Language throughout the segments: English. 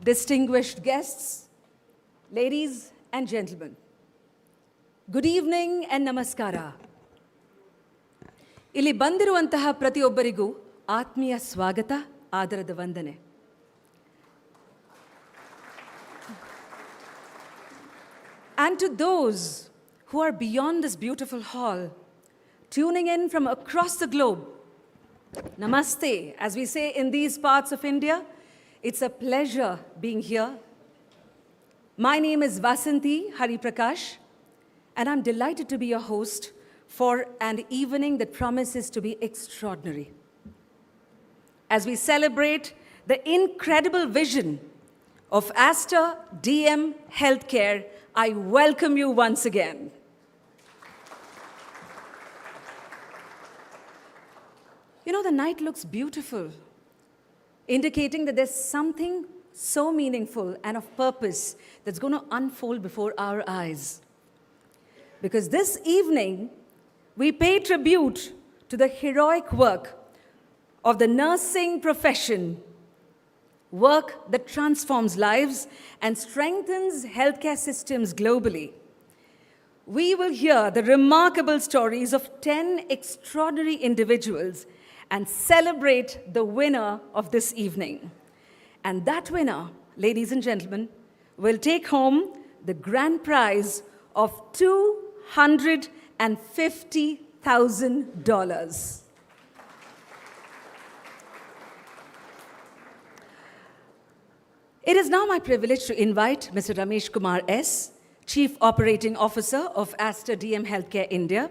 distinguished guests, ladies and gentlemen, good evening and namaskara. ಇಲ್ಲಿ ಬಂದಿರುವಂತಹ ಪ್ರತಿಯೊಬ್ಬರಿಗೂ ಆತ್ಮೀಯ ಸ್ವಾಗತ, ಆದರದ ವಂದನೆ. And to those who are beyond this beautiful hall, tuning in from across the globe, namaste, as we say in these parts of India. It's a pleasure being here. My name is Vasanti Hariprakash, and I'm delighted to be your host for an evening that promises to be extraordinary. As we celebrate the incredible vision of Aster DM Healthcare, I welcome you once again. You know, the night looks beautiful, indicating that there's something so meaningful and of purpose that's going to unfold before our eyes. Because this evening, we pay tribute to the heroic work of the nursing profession, work that transforms lives and strengthens healthcare systems globally. We will hear the remarkable stories of 10 extraordinary individuals and celebrate the winner of this evening. And that winner, ladies and gentlemen, will take home the grand prize of $250,000. It is now my privilege to invite Mr. Ramesh Kumar S., Chief Operating Officer of Aster DM Healthcare India.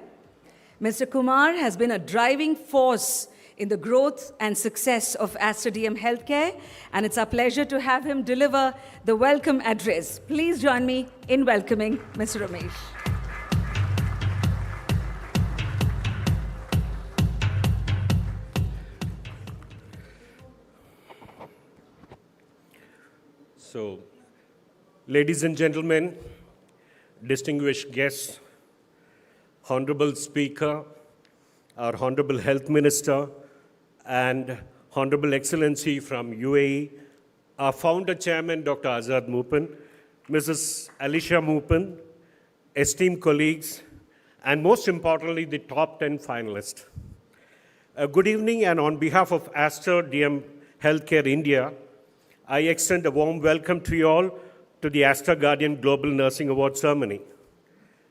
Mr. Kumar has been a driving force in the growth and success of Aster DM Healthcare, and it's our pleasure to have him deliver the welcome address. Please join me in welcoming Mr. Ramesh. So, ladies and gentlemen, distinguished guests, Honorable Speaker, our Honorable Health Minister, and Honorable Excellency from UAE, our Founder Chairman, Dr. Azad Moopen, Mrs. Alisha Moopen, esteemed colleagues, and most importantly, the top 10 finalists. Good evening, and on behalf of Aster DM Healthcare India, I extend a warm welcome to you all to the Aster Guardian Global Nursing Award ceremony.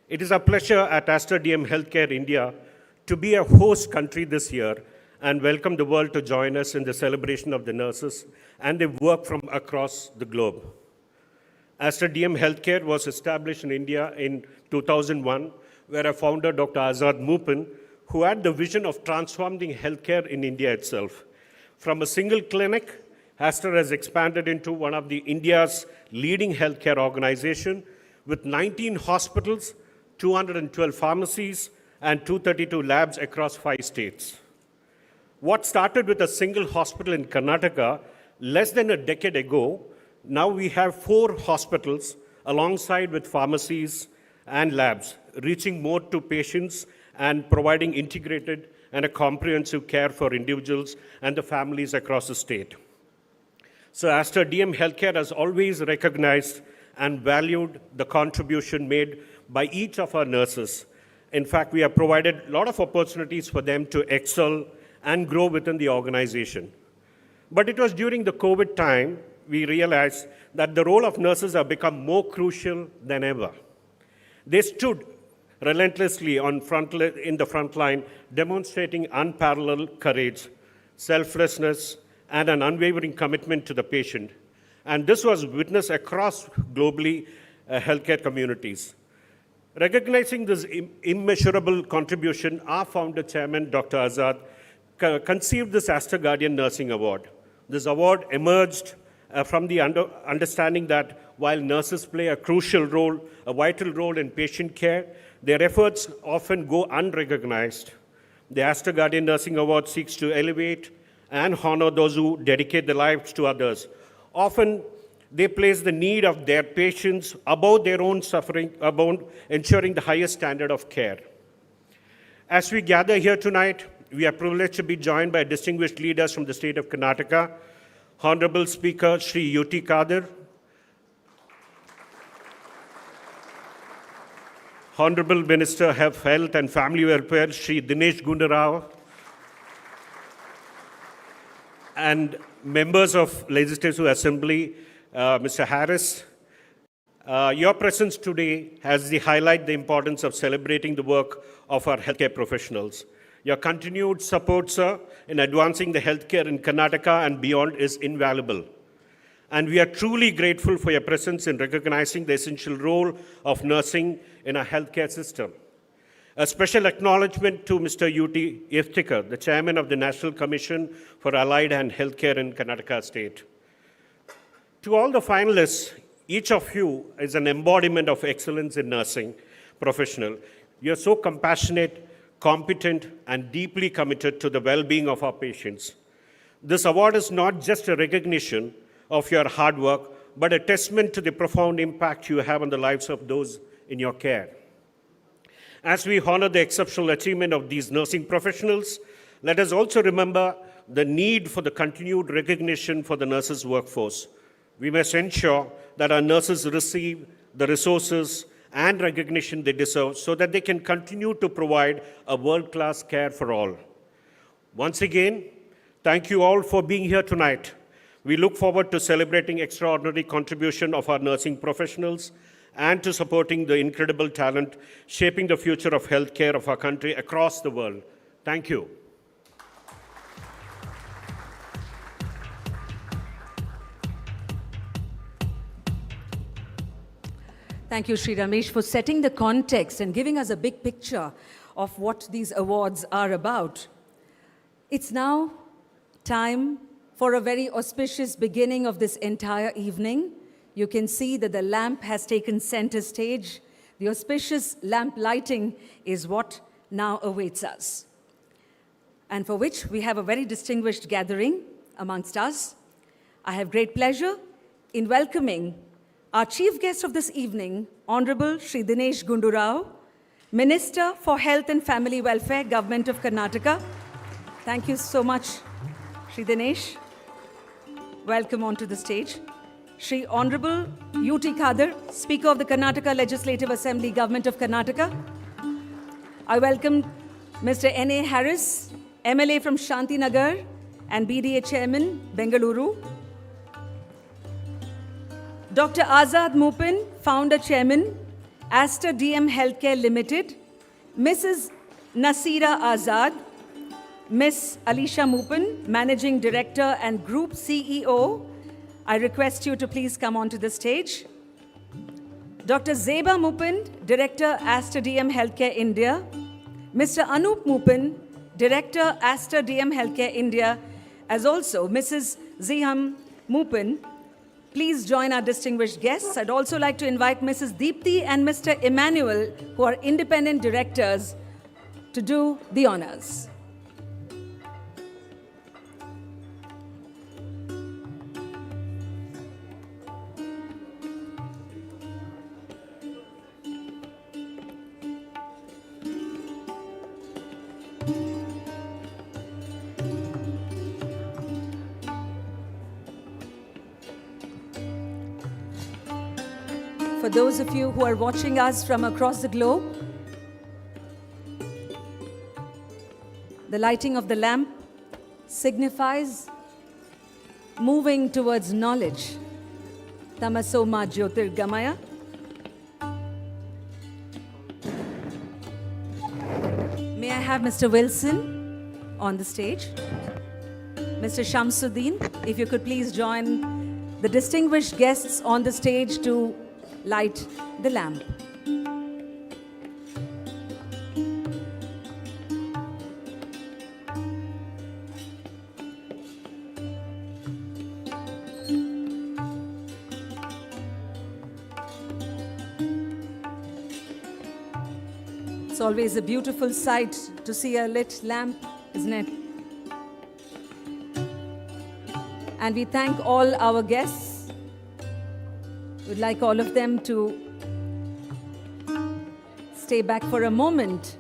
It is a pleasure at Aster DM Healthcare India to be a host country this year and welcome the world to join us in the celebration of the nurses and their work from across the globe. Aster DM Healthcare was established in India in 2001, where our founder, Dr. Azad Moopen, who had the vision of transforming healthcare in India itself. From a single clinic, Aster has expanded into one of the India's leading healthcare organization with 19 hospitals, 212 pharmacies, and 232 labs across 5 states. What started with a single hospital in Karnataka less than a decade ago, now we have 4 hospitals alongside with pharmacies and labs, reaching more to patients and providing integrated and a comprehensive care for individuals and the families across the state. So Aster DM Healthcare has always recognized and valued the contribution made by each of our nurses. In fact, we have provided a lot of opportunities for them to excel and grow within the organization. But it was during the COVID time, we realized that the role of nurses have become more crucial than ever. They stood relentlessly in the front line, demonstrating unparalleled courage, selflessness, and an unwavering commitment to the patient. And this was witnessed across globally healthcare communities. Recognizing this immeasurable contribution, our founder chairman, Dr. Azad, conceived this Aster Guardian Nursing Award. This award emerged from the understanding that while nurses play a crucial role, a vital role in patient care, their efforts often go unrecognized. The Aster Guardian Nursing Award seeks to elevate and honor those who dedicate their lives to others. Often, they place the need of their patients above their own suffering, above ensuring the highest standard of care. As we gather here tonight, we are privileged to be joined by distinguished leaders from the state of Karnataka, Honorable Speaker Shri UT Kadir, Honorable Minister of Health and Family Welfare Shri Dinesh Gundarao, and members of Legislative Assembly, Mr. Harris, your presence today has highlight the importance of celebrating the work of our healthcare professionals. Your continued support, sir, in advancing the healthcare in Karnataka and beyond is invaluable. And we are truly grateful for your presence in recognizing the essential role of nursing in our healthcare system. A special acknowledgement to Mr. U.T. Iftikhar, the chairman of the National Commission for Allied and Healthcare in Karnataka State. To all the finalists, each of you is an embodiment of excellence in nursing professional. You're so compassionate, competent, and deeply committed to the well-being of our patients. This award is not just a recognition of your hard work, but a testament to the profound impact you have on the lives of those in your care. As we honor the exceptional achievement of these nursing professionals, let us also remember the need for the continued recognition for the nurses' workforce. We must ensure that our nurses receive the resources and recognition they deserve so that they can continue to provide a world-class care for all. Once again, thank you all for being here tonight. We look forward to celebrating extraordinary contribution of our nursing professionals and to supporting the incredible talent shaping the future of healthcare of our country across the world. Thank you. Thank you, Sri Ramesh, for setting the context and giving us a big picture of what these awards are about. It's now time for a very auspicious beginning of this entire evening. You can see that the lamp has taken center stage. The auspicious lamp lighting is what now awaits us, and for which we have a very distinguished gathering amongst us. I have great pleasure in welcoming our chief guest of this evening, Honorable Shri Dinesh Gundarao, Minister for Health and Family Welfare, Government of Karnataka. Thank you so much, Shri Dinesh. Welcome onto the stage. Shri Honorable U.T. Kadir, Speaker of the Karnataka Legislative Assembly, Government of Karnataka. I welcome Mr. N.A. Harris, MLA from Shantinagar and BDA Chairman, Bengaluru. Dr. Azad Mupin, Founder Chairman, Aster DM Healthcare Limited, Mrs. Nasira Azad, Ms. Alisha Mupin, Managing Director and Group CEO. I request you to please come onto the stage. Dr. Zeba Mupin, Director, Aster DM Healthcare India. Mr. Anup Mupin, Director, Aster DM Healthcare India, as also Mrs. Ziham Mupin. Please join our distinguished guests. I'd also like to invite Mrs. Deepthi and Mr. Emmanuel, who are independent directors, to do the honors. For those of you who are watching us from across the globe, the lighting of the lamp signifies moving towards knowledge. Tamaso ma jyotirgamaya. May I have Mr. Wilson on the stage? Mr. Shamsuddin, if you could please join the distinguished guests on the stage to light the lamp. It's always a beautiful sight to see a lit lamp, isn't it? And we thank all our guests. We'd like all of them to stay back for a moment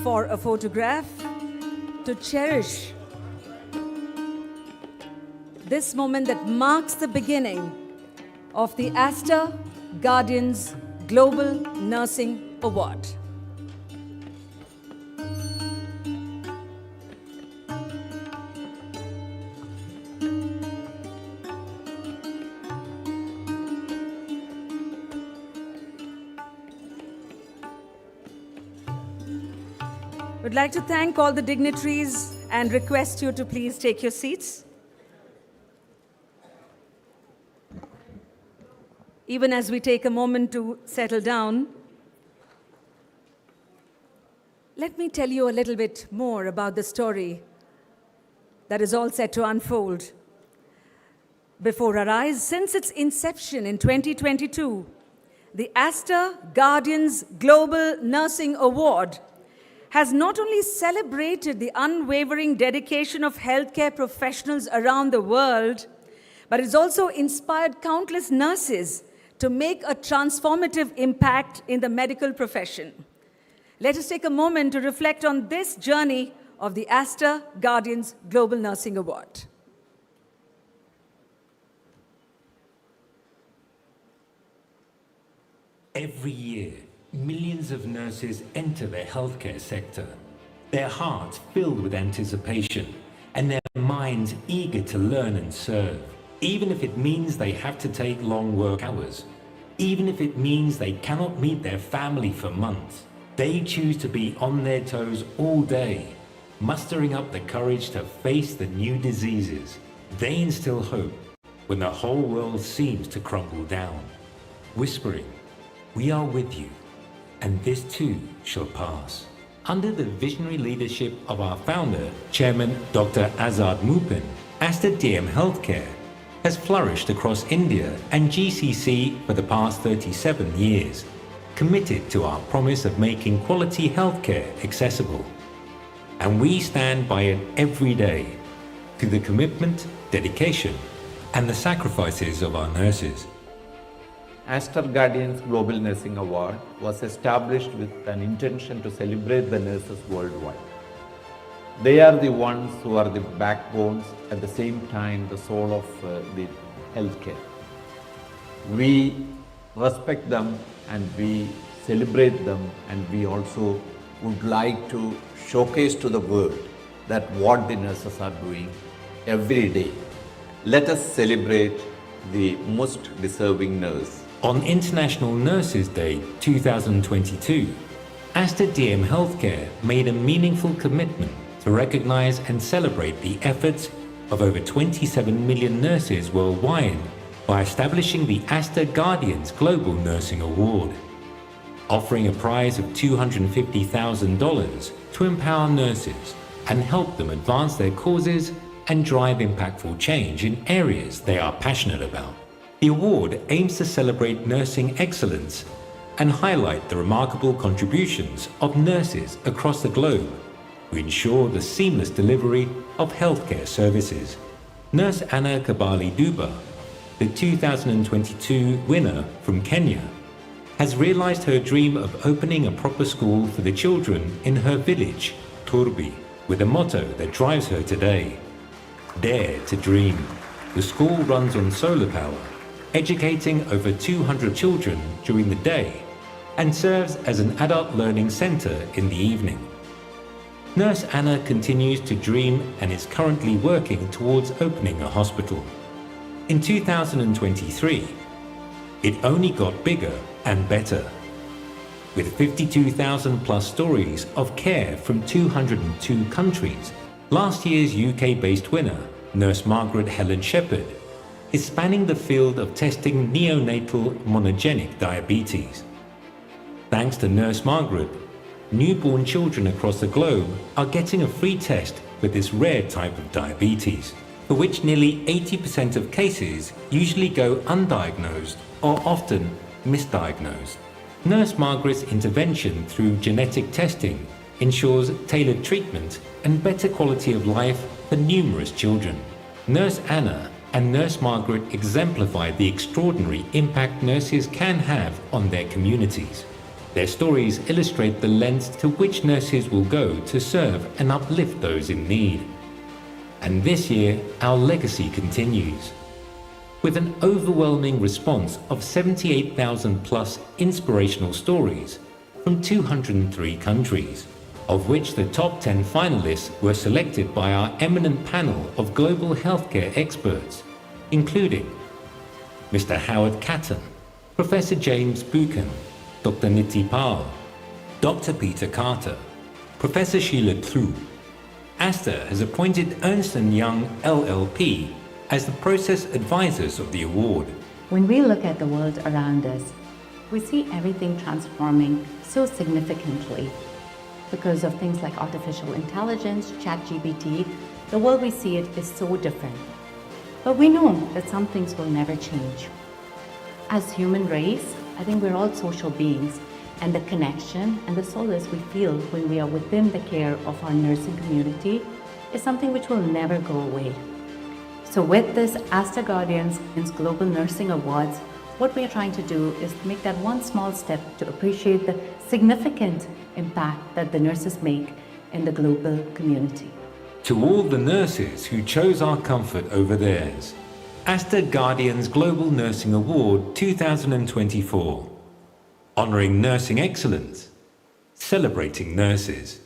for a photograph to cherish this moment that marks the beginning of the Aster Guardians Global Nursing Award. We'd like to thank all the dignitaries and request you to please take your seats. Even as we take a moment to settle down, let me tell you a little bit more about the story that is all set to unfold before our eyes. Since its inception in 2022, the Aster Guardians Global Nursing Award has not only celebrated the unwavering dedication of healthcare professionals around the world, but it's also inspired countless nurses to make a transformative impact in the medical profession. Let us take a moment to reflect on this journey of the Aster Guardians Global Nursing Award. Every year, millions of nurses enter the healthcare sector, their hearts filled with anticipation and their minds eager to learn and serve. Even if it means they have to take long work hours, even if it means they cannot meet their family for months, they choose to be on their toes all day, mustering up the courage to face the new diseases. They instill hope when the whole world seems to crumble down, whispering, "We are with you, and this too shall pass." Under the visionary leadership of our founder, Chairman Dr. Azad Mupin, Aster DM Healthcare has flourished across India and GCC for the past 37 years, committed to our promise of making quality healthcare accessible. And we stand by it every day through the commitment, dedication, and the sacrifices of our nurses. Aster Guardians Global Nursing Award was established with an intention to celebrate the nurses worldwide. They are the ones who are the backbones, at the same time the soul of the healthcare. We respect them and we celebrate them, and we also would like to showcase to the world that what the nurses are doing every day. Let us celebrate the most deserving nurse. On International Nurses Day 2022, Aster DM Healthcare made a meaningful commitment to recognize and celebrate the efforts of over 27 million nurses worldwide by establishing the Aster Guardians Global Nursing Award, offering a prize of $250,000 to empower nurses and help them advance their causes and drive impactful change in areas they are passionate about. The award aims to celebrate nursing excellence and highlight the remarkable contributions of nurses across the globe who ensure the seamless delivery of healthcare services. Nurse Anna Kabali Duba, the 2022 winner from Kenya, has realized her dream of opening a proper school for the children in her village, Turbi, with a motto that drives her today: "Dare to dream." The school runs on solar power, educating over 200 children during the day, and serves as an adult learning center in the evening. Nurse Anna continues to dream and is currently working towards opening a hospital. In 2023, it only got bigger and better. With 52,000 plus stories of care from 202 countries, last year's UK-based winner, Nurse Margaret Helen Shepherd, is spanning the field of testing neonatal monogenic diabetes. Thanks to Nurse Margaret, newborn children across the globe are getting a free test for this rare type of diabetes, for which nearly 80% of cases usually go undiagnosed or often misdiagnosed. Nurse Margaret's intervention through genetic testing ensures tailored treatment and better quality of life for numerous children. Nurse Anna and Nurse Margaret exemplify the extraordinary impact nurses can have on their communities. Their stories illustrate the lengths to which nurses will go to serve and uplift those in need. And this year, our legacy continues. With an overwhelming response of 78,000 plus inspirational stories from 203 countries, of which the top 10 finalists were selected by our eminent panel of global healthcare experts, including Mr. Howard Catton, Professor James Buchan, Dr. Niti Pal, Dr. Peter Carter, Professor Sheila True. Aster has appointed Ernst & Young LLP as the process advisors of the award. When we look at the world around us, we see everything transforming so significantly. Because of things like artificial intelligence, ChatGPT, the world we see it is so different. But we know that some things will never change. As human race, I think we're all social beings, and the connection and the solace we feel when we are within the care of our nursing community is something which will never go away. So with this Aster Guardians Global Nursing Awards, what we are trying to do is to make that one small step to appreciate the significant impact that the nurses make in the global community. To all the nurses who chose our comfort over theirs, Aster Guardians Global Nursing Award 2024. Honoring nursing excellence, celebrating nurses.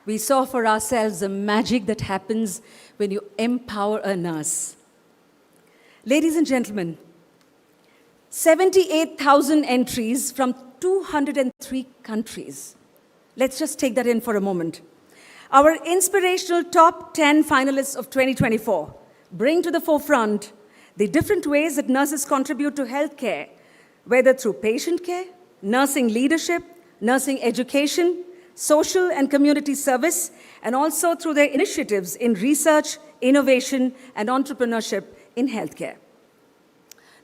We saw for ourselves the magic that happens when you empower a nurse. Ladies and gentlemen, 78,000 entries from 203 countries. Let's just take that in for a moment. Our inspirational top 10 finalists of 2024 bring to the forefront the different ways that nurses contribute to healthcare, whether through patient care, nursing leadership, nursing education, social and community service, and also through their initiatives in research, innovation, and entrepreneurship in healthcare.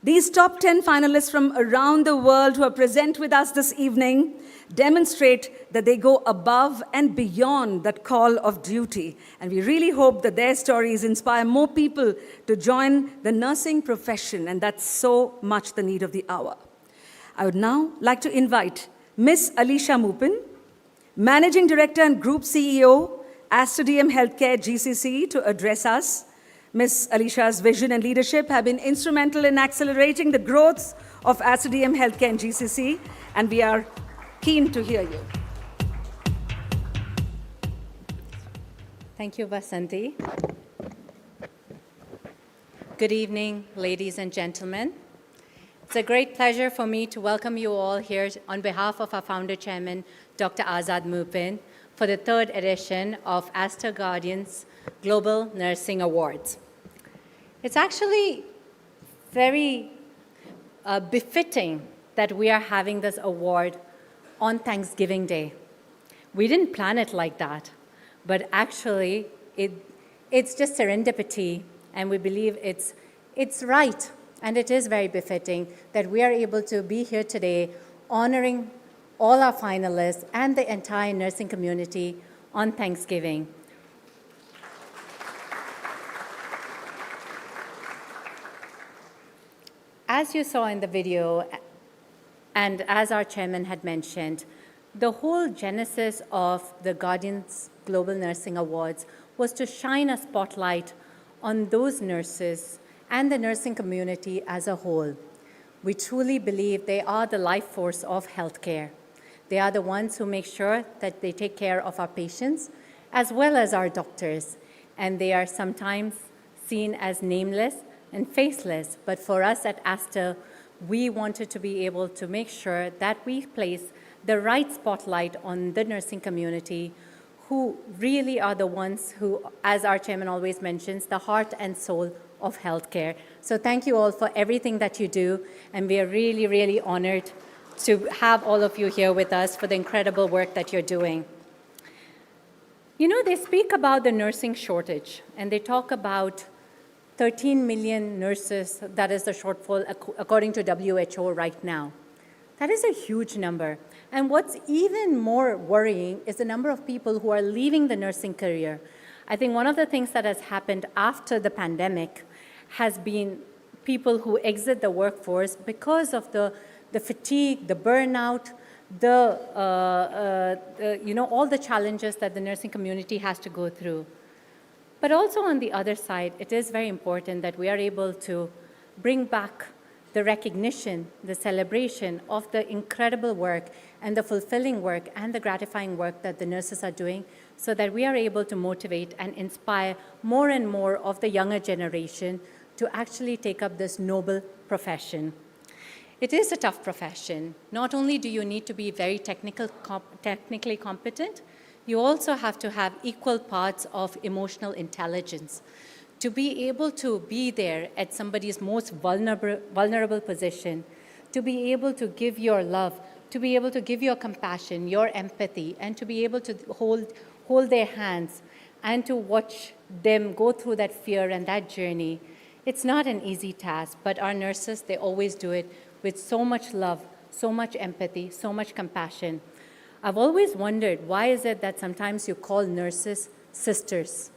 These top 10 finalists from around the world who are present with us this evening demonstrate that they go above and beyond that call of duty. And we really hope that their stories inspire more people to join the nursing profession, and that's so much the need of the hour. I would now like to invite Ms. Alicia Mupin, Managing Director and Group CEO, Aster DM Healthcare GCC, to address us. Ms. Alicia's vision and leadership have been instrumental in accelerating the growth of Aster DM Healthcare and GCC, and we are keen to hear you. Thank you, Vasanthi. Good evening, ladies and gentlemen. It's a great pleasure for me to welcome you all here on behalf of our founder chairman, Dr. Azad Mupin, for the third edition of Aster Guardians Global Nursing Awards. It's actually very befitting that we are having this award on Thanksgiving Day. We didn't plan it like that, but actually it's just serendipity, and we believe it's right, and it is very befitting that we are able to be here today honoring all our finalists and the entire nursing community on Thanksgiving. As you saw in the video, and as our chairman had mentioned, the whole genesis of the Guardians Global Nursing Awards was to shine a spotlight on those nurses and the nursing community as a whole. We truly believe they are the life force of healthcare. They are the ones who make sure that they take care of our patients as well as our doctors, and they are sometimes seen as nameless and faceless, but for us at Aster, we wanted to be able to make sure that we place the right spotlight on the nursing community, who really are the ones who, as our chairman always mentions, the heart and soul of healthcare. So thank you all for everything that you do, and we are really, really honored to have all of you here with us for the incredible work that you're doing. You know, they speak about the nursing shortage, and they talk about 13 million nurses, that is the shortfall according to WHO right now. That is a huge number. And what's even more worrying is the number of people who are leaving the nursing career. I think one of the things that has happened after the pandemic has been people who exit the workforce because of the fatigue, the burnout, all the challenges that the nursing community has to go through. But also on the other side, it is very important that we are able to bring back the recognition, the celebration of the incredible work and the fulfilling work and the gratifying work that the nurses are doing, so that we are able to motivate and inspire more and more of the younger generation to actually take up this noble profession. It is a tough profession. Not only do you need to be very technically competent, you also have to have equal parts of emotional intelligence to be able to be there at somebody's most vulnerable position, to be able to give your love, to be able to give your compassion, your empathy, and to be able to hold their hands and to watch them go through that fear and that journey. It's not an easy task, but our nurses, they always do it with so much love, so much empathy, so much compassion. I've always wondered, why is it that sometimes you call nurses sisters?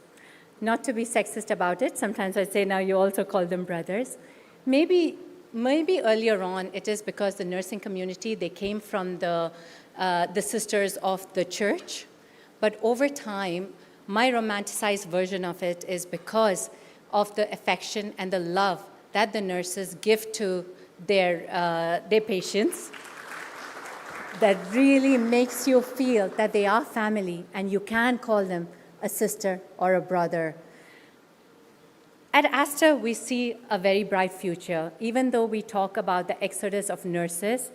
Not to be sexist about it, sometimes I say now you also call them brothers. Maybe earlier on it is because the nursing community, they came from the sisters of the church, but over time, my romanticized version of it is because of the affection and the love that the nurses give to their patients, that really makes you feel that they are family and you can call them a sister or a brother. At Aster, we see a very bright future. Even though we talk about the exodus of nurses,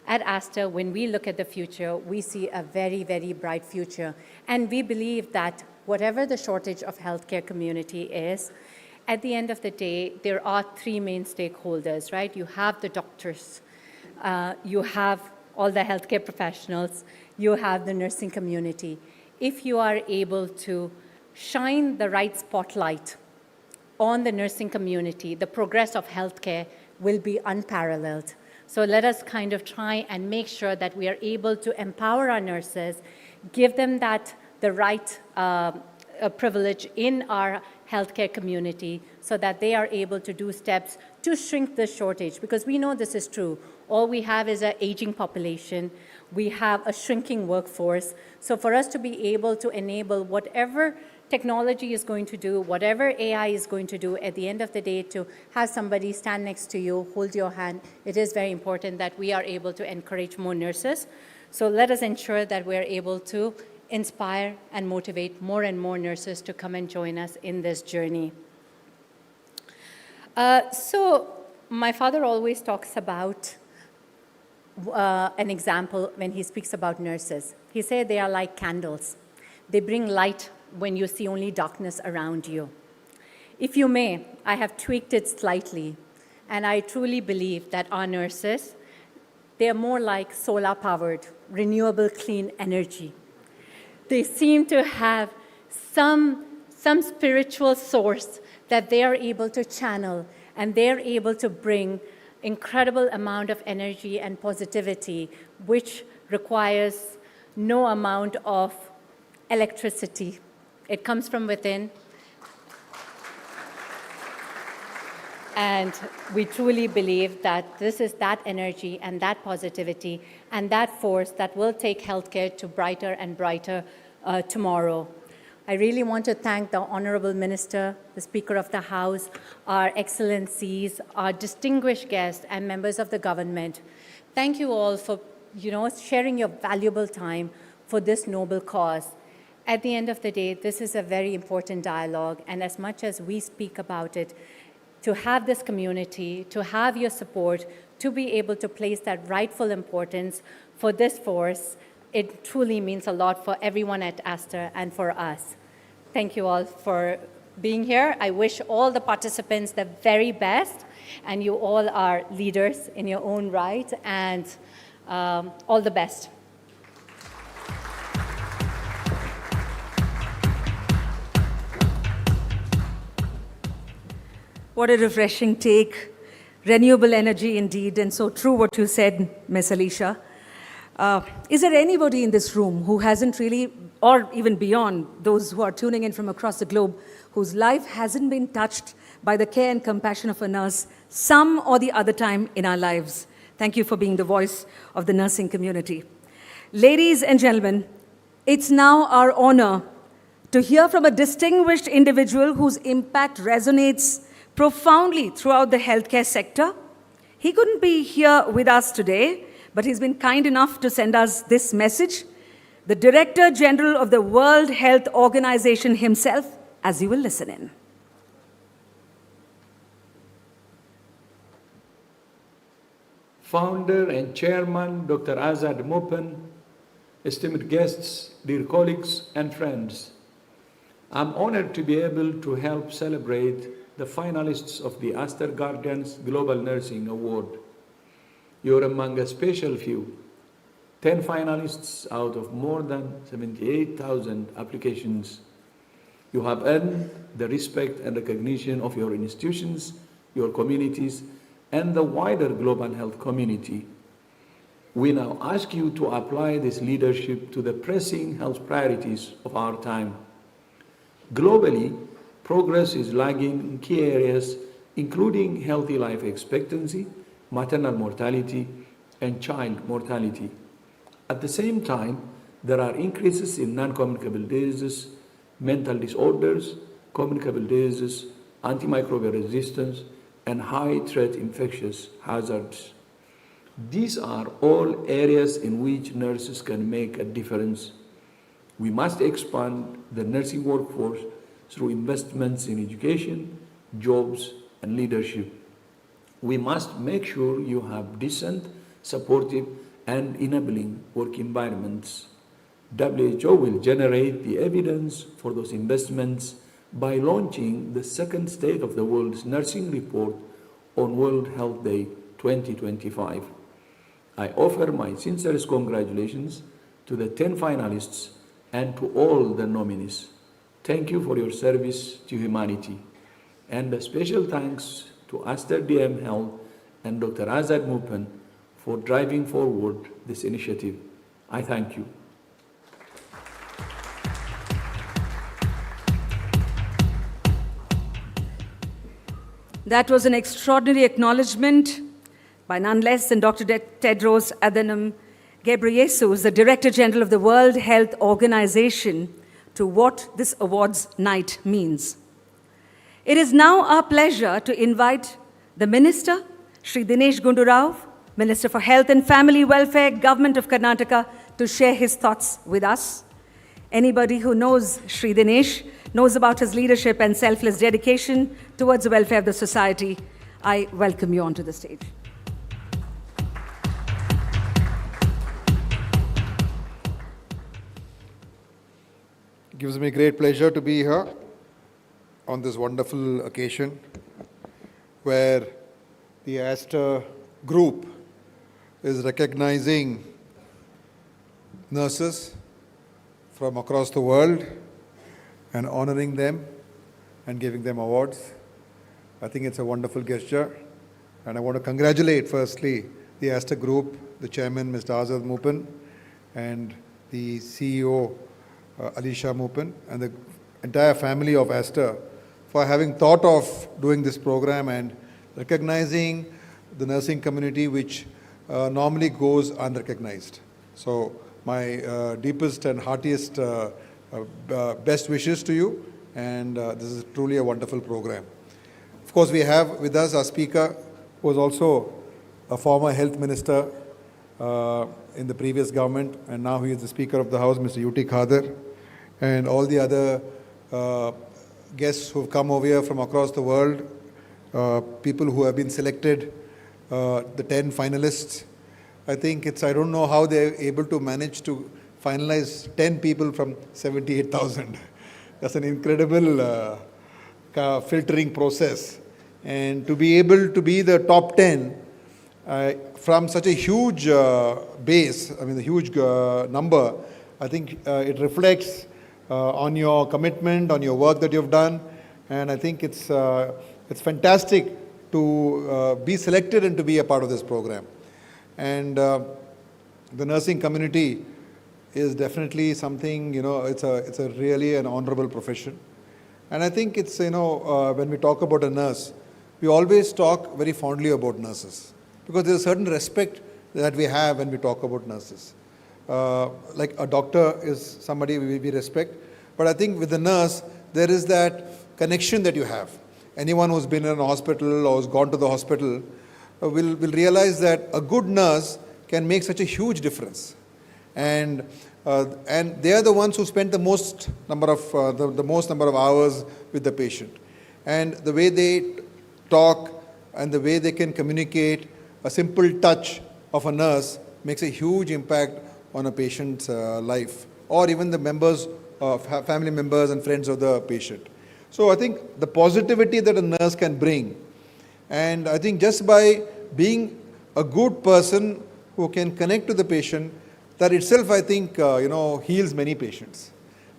at Aster, when we look at the future, we see a very, very bright future. And we believe that whatever the shortage of healthcare community is, at the end of the day, there are three main stakeholders, right? You have the doctors, you have all the healthcare professionals, you have the nursing community. If you are able to shine the right spotlight on the nursing community, the progress of healthcare will be unparalleled. So let us kind of try and make sure that we are able to empower our nurses, give them the right privilege in our healthcare community so that they are able to do steps to shrink the shortage, because we know this is true. All we have is an aging population. We have a shrinking workforce. So for us to be able to enable whatever technology is going to do, whatever AI is going to do, at the end of the day, to have somebody stand next to you, hold your hand, it is very important that we are able to encourage more nurses. So let us ensure that we're able to inspire and motivate more and more nurses to come and join us in this journey. So my father always talks about an example when he speaks about nurses. He said they are like candles. They bring light when you see only darkness around you. If you may, I have tweaked it slightly, and I truly believe that our nurses, they are more like solar-powered, renewable, clean energy. They seem to have some spiritual source that they are able to channel, and they are able to bring incredible amount of energy and positivity, which requires no amount of electricity. It comes from within. And we truly believe that this is that energy and that positivity and that force that will take healthcare to brighter and brighter tomorrow. I really want to thank the Honorable Minister, the Speaker of the House, our excellencies, our distinguished guests, and members of the government. Thank you all for sharing your valuable time for this noble cause. At the end of the day, this is a very important dialogue, and as much as we speak about it, to have this community, to have your support, to be able to place that rightful importance for this force, it truly means a lot for everyone at Aster and for us. Thank you all for being here. I wish all the participants the very best, and you all are leaders in your own right, and all the best. What a refreshing take. Renewable energy indeed, and so true what you said, Ms. Alicia. Is there anybody in this room who hasn't really, or even beyond, those who are tuning in from across the globe, whose life hasn't been touched by the care and compassion of a nurse some or the other time in our lives. Thank you for being the voice of the nursing community. Ladies and gentlemen, it's now our honor to hear from a distinguished individual whose impact resonates profoundly throughout the healthcare sector. He couldn't be here with us today, but he's been kind enough to send us this message. The Director General of the World Health Organization himself, as you will listen in. Founder and Chairman Dr. Azad Mopen, esteemed guests, dear colleagues and friends, I'm honored to be able to help celebrate the finalists of the Aster Guardians Global Nursing Award. You're among a special few, 10 finalists out of more than 78,000 applications. You have earned the respect and recognition of your institutions, your communities, and the wider global health community. We now ask you to apply this leadership to the pressing health priorities of our time. Globally, progress is lagging in key areas, including healthy life expectancy, maternal mortality, and child mortality. At the same time, there are increases in non-communicable diseases, mental disorders, communicable diseases, antimicrobial resistance, and high-threat infectious hazards. These are all areas in which nurses can make a difference. We must expand the nursing workforce through investments in education, jobs, and leadership. We must make sure you have decent, supportive, and enabling work environments. WHO will generate the evidence for those investments by launching the second State of the World's Nursing Report on World Health Day 2025. I offer my sincerest congratulations to the 10 finalists and to all the nominees. Thank you for your service to humanity. And a special thanks to Aster DM Health and Dr. Azad Mopen for driving forward this initiative. I thank you. That was an extraordinary acknowledgement by none less than Dr. Tedros Adhanom Ghebreyesus, the Director General of the World Health Organization, to what this awards night means. It is now our pleasure to invite the Minister, Shri Dinesh Gundu Rao, Minister for Health and Family Welfare, Government of Karnataka, to share his thoughts with us. Anybody who knows Shri Dinesh knows about his leadership and selfless dedication towards the welfare of the society. I welcome you onto the stage. It gives me great pleasure to be here on this wonderful occasion where the Aster Group is recognizing nurses from across the world and honoring them and giving them awards. I think it's a wonderful gesture, and I want to congratulate firstly the Aster Group, the chairman Mr. Azad Mopen, and the CEO Alisha Mopen, and the entire family of Aster for having thought of doing this program and recognizing the nursing community which normally goes unrecognized. So my deepest and heartiest best wishes to you, and this is truly a wonderful program. Of course, we have with us our speaker, who was also a former health minister in the previous government, and now he is the Speaker of the House, Mr. U.T. Khader, and all the other guests who have come over here from across the world, people who have been selected, the 10 finalists. I think I don't know how they're able to manage to finalize 10 people from 78,000. That's an incredible filtering process. And to be able to be the top 10 from such a huge base, I mean, a huge number, I think it reflects on your commitment, on your work that you've done. And I think it's fantastic to be selected and to be a part of this program. And the nursing community is definitely something, it's a really an honorable profession. And I think it's, when we talk about a nurse, we always talk very fondly about nurses because there's a certain respect that we have when we talk about nurses. Like a doctor is somebody we respect, but I think with the nurse, there is that connection that you have. Anyone who's been in a hospital or has gone to the hospital will realize that a good nurse can make such a huge difference. And they are the ones who spend the most number of hours with the patient. And the way they talk and the way they can communicate, a simple touch of a nurse makes a huge impact on a patient's life, or even the members, family members and friends of the patient. So I think the positivity that a nurse can bring, and I think just by being a good person who can connect to the patient, that itself I think heals many patients.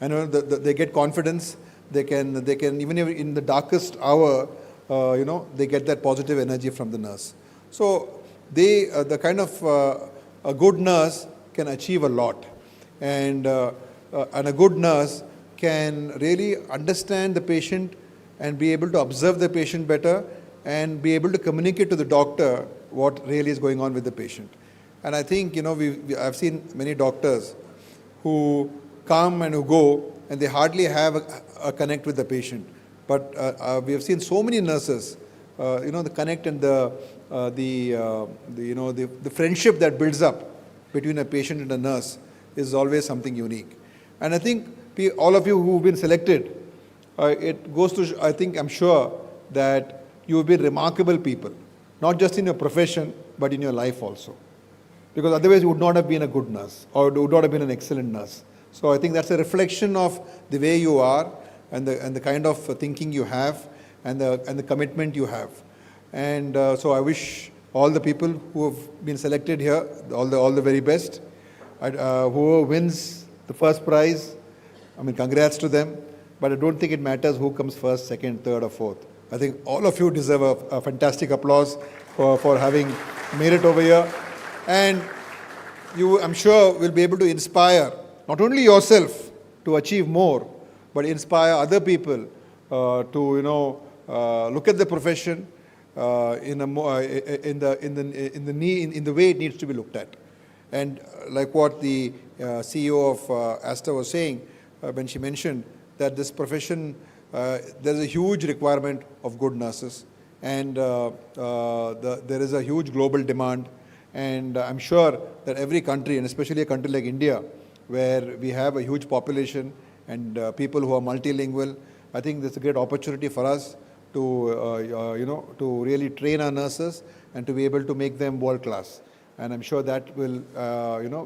And they get confidence. They can even in the darkest hour, they get that positive energy from the nurse. So the kind of a good nurse can achieve a lot, and a good nurse can really understand the patient and be able to observe the patient better and be able to communicate to the doctor what really is going on with the patient. And I think, I've seen many doctors who come and who go and they hardly have a connect with the patient. But we have seen so many nurses, the connect and the friendship that builds up between a patient and a nurse is always something unique. And I think all of you who've been selected, it goes to, I'm sure that you've been remarkable people, not just in your profession, but in your life also. Because otherwise you would not have been a good nurse or would not have been an excellent nurse. So I think that's a reflection of the way you are and the kind of thinking you have and the commitment you have. And so I wish all the people who have been selected here all the very best. Whoever wins the first prize, congrats to them. But I don't think it matters who comes first, second, third or fourth. I think all of you deserve a fantastic applause for having made it over here. And you, I'm sure, will be able to inspire not only yourself to achieve more, but inspire other people to look at the profession in the way it needs to be looked at. And like what the CEO of Aster was saying when she mentioned that this profession, there's a huge requirement of good nurses, and there is a huge global demand. And I'm sure that every country, and especially a country like India, where we have a huge population and people who are multilingual, I think there's a great opportunity for us to, to really train our nurses and to be able to make them world class. And I'm sure that will,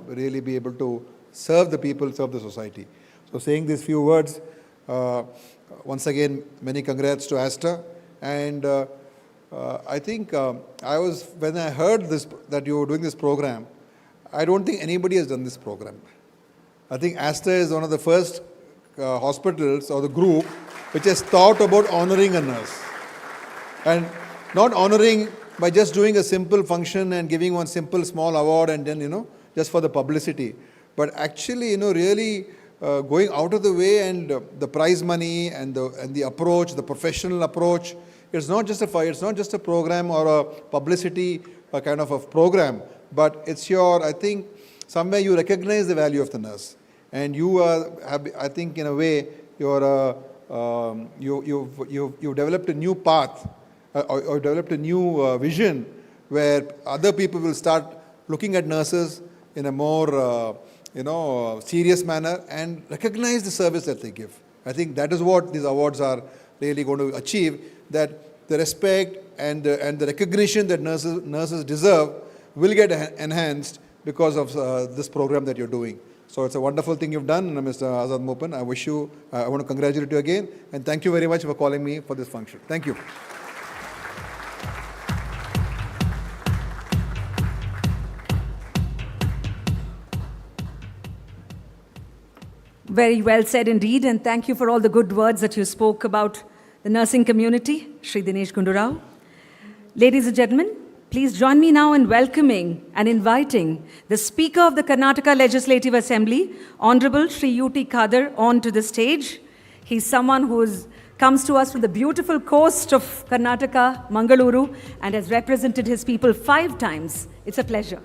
really be able to serve the people, serve the society. So saying these few words, once again, many congrats to Aster. And I think when I heard that you were doing this program, I don't think anybody has done this program. I think Aster is one of the first hospitals or the group which has thought about honoring a nurse. And not honoring by just doing a simple function and giving one simple small award and then, just for the publicity. But actually, really going out of the way, and the prize money and the approach, the professional approach. It's not just a program or a publicity kind of a program, but it's I think somewhere you recognize the value of the nurse, and you I think in a way you've developed a new path or developed a new vision where other people will start looking at nurses in a more serious manner and recognize the service that they give. I think that is what these awards are really going to achieve, that the respect and the recognition that nurses deserve will get enhanced because of this program that you're doing. So it's a wonderful thing you've done, Mr. Azad Mopan. I want to congratulate you again, and thank you very much for calling me for this function. Thank you. Very well said indeed, and thank you for all the good words that you spoke about the nursing community, Shri Dinesh Gundurao. Ladies and gentlemen, please join me now in welcoming and inviting the Speaker of the Karnataka Legislative Assembly, Honorable Shri U.T. Khadar, onto the stage. He's someone who's comes to us from the beautiful coast of Karnataka, Mangaluru, and has represented his people 5 times. It's a pleasure.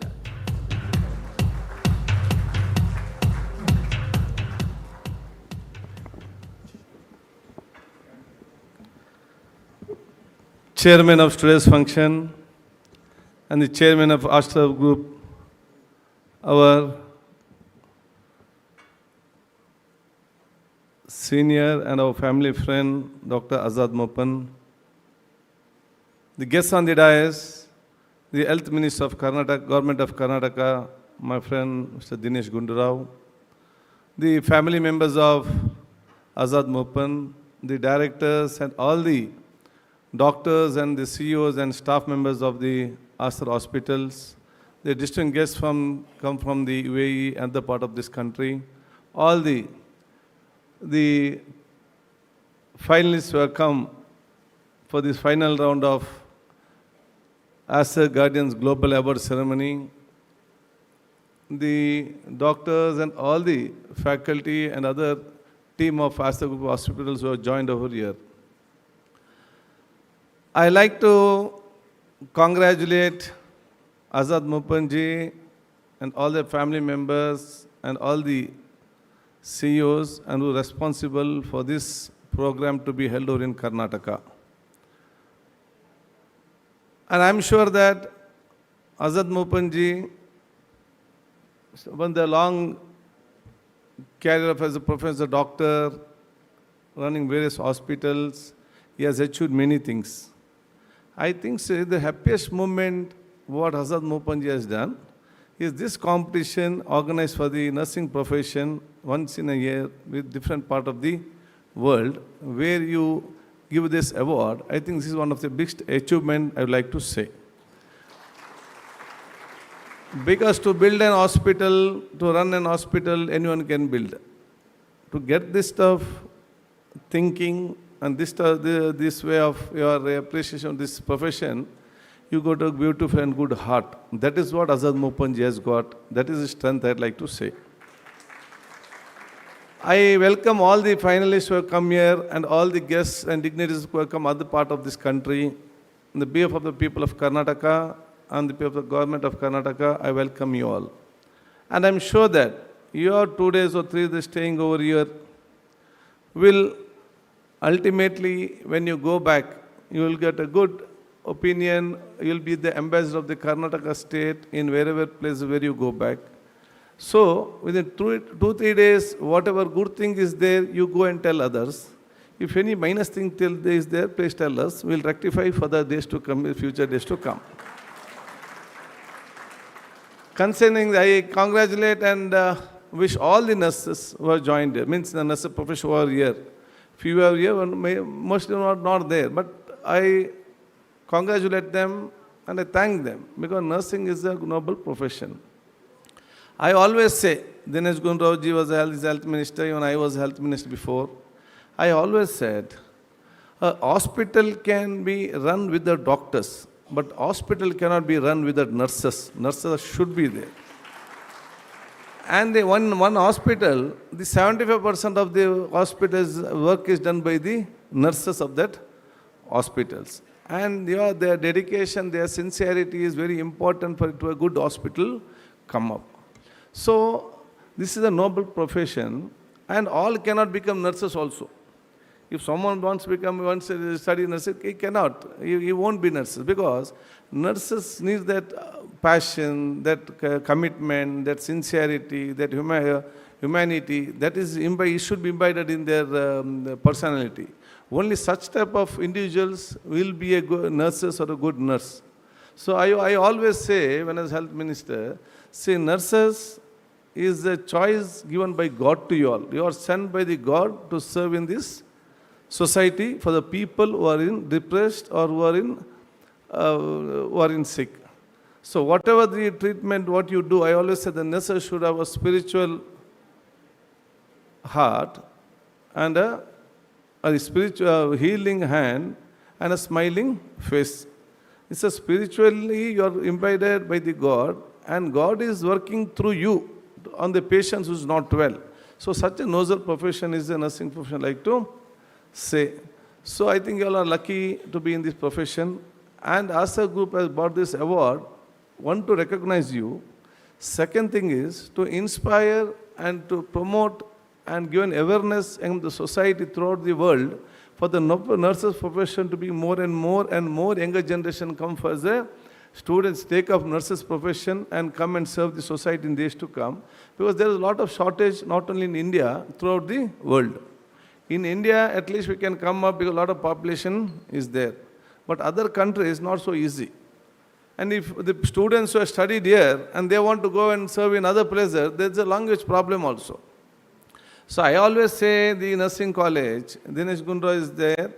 Chairman of today's function and the chairman of Aster Group, our senior and our family friend, Dr. Azad Mopan, the guests on the dais, the Health Minister of Karnataka, Government of Karnataka, my friend Mr. Dinesh Gundurao, the family members of Azad Mopan, the directors and all the doctors and the CEOs and staff members of the Aster hospitals, the distinguished guests come from the UAE and the part of this country, all the finalists who have come for this final round of Aster Guardians Global Award Ceremony, the doctors and all the faculty and other team of Aster Group hospitals who have joined over here. I like to congratulate Azad Mopanji and all their family members and all the CEOs and who are responsible for this program to be held over in Karnataka. And I'm sure that Azad Mopanji, when the long career as a professor, doctor, running various hospitals, he has achieved many things. I think the happiest moment what Azad Mopanji has done is this competition organized for the nursing profession once in a year with different part of the world where you give this award. I think this is one of the biggest achievement I would like to say. Because to build an hospital, to run an hospital, anyone can build. To get this stuff, thinking, and this way of your appreciation of this profession, you got a beautiful and good heart. That is what Azad Mopanji has got. That is the strength I'd like to say. I welcome all the finalists who have come here and all the guests and dignitaries who have come other part of this country. On the behalf of the people of Karnataka and the people of the government of Karnataka, I welcome you all. And I'm sure that your 2 days or 3 days staying over here will ultimately, when you go back, you will get a good opinion. You will be the ambassador of the Karnataka state in wherever place where you go back. So within 2-3 days, whatever good thing is there, you go and tell others. If any minus thing is there, please tell us. We'll rectify for the days to come, future days to come. Concerning, I congratulate and wish all the nurses who have joined here, means the nurse profession who are here. Few are here, most are not there, but I congratulate them and I thank them because nursing is a noble profession. I always say, Dinesh Gundurao was a health minister, even I was health minister before. I always said, a hospital can be run with the doctors, but hospital cannot be run with the nurses. Nurses should be there. And one hospital, the 75% of the hospital's work is done by the nurses of that hospitals. And their dedication, their sincerity is very important for to a good hospital come up. So this is a noble profession, and all cannot become nurses also. If someone wants to study nursing, he cannot. He won't be nurses because nurses need that passion, that commitment, that sincerity, that humanity. That is it should be imbibed in their personality. Only such type of individuals will be a good nurses or a good nurse. So I always say, when I was health minister, say nurses is a choice given by God to you all. You are sent by the God to serve in this society for the people who are in depressed or who are in sick. So whatever the treatment, what you do, I always say the nurses should have a spiritual heart and a spiritual healing hand and a smiling face. It's a spiritually you are imbibed by the God, and God is working through you on the patient who is not well. So such a noble profession is a nursing profession, I like to say. So I think you all are lucky to be in this profession. And Aster Group has brought this award, one, to recognize you. Second thing is to inspire and to promote and give an awareness in the society throughout the world for the nurses profession to be more and more younger generation come for the students take up nurses profession and come and serve the society in days to come, because there is a lot of shortage not only in India, throughout the world. In India, at least we can come up because a lot of population is there. But other countries, not so easy. And if the students who have studied here and they want to go and serve in other places, there's a language problem also. So I always say the nursing college, Dinesh Gundra is there.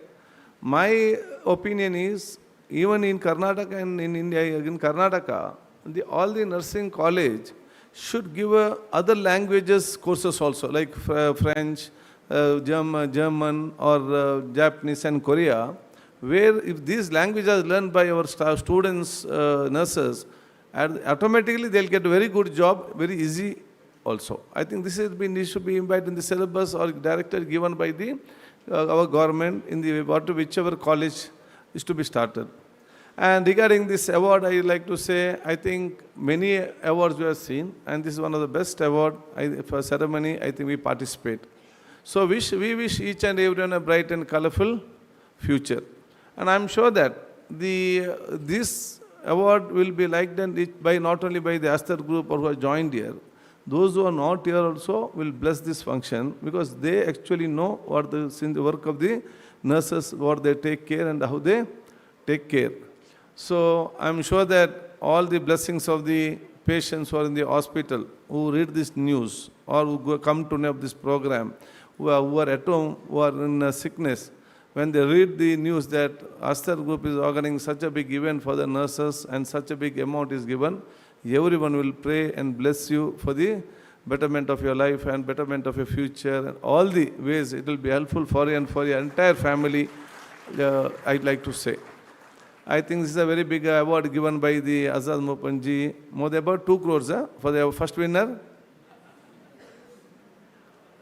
My opinion is, even in Karnataka and in India, in Karnataka, all the nursing college should give other languages courses also, like French, German or Japanese and Korea, where if these languages are learned by our students, nurses, automatically they'll get a very good job, very easy also. I think this should be embedded in the syllabus or directed given by the our government in the whichever college is to be started. And regarding this award, I would like to say, I think many awards we have seen, and this is one of the best awards for ceremony. I think we participate. So we wish each and everyone a bright and colorful future. And I'm sure that this award will be liked and by not only by the Aster Group or who have joined here. Those who are not here also will bless this function, because they actually know what in the work of the nurses, what they take care and how they take care. So I'm sure that all the blessings of the patients who are in the hospital, who read this news or who come to know of this program, who are at home, who are in sickness, when they read the news that Aster Group is organizing such a big event for the nurses and such a big amount is given, everyone will pray and bless you for the betterment of your life and betterment of your future, and all the ways it will be helpful for you and for your entire family, I'd like to say. I think this is a very big award given by the Azad Mopanji. More than about 2 crores for the first winner.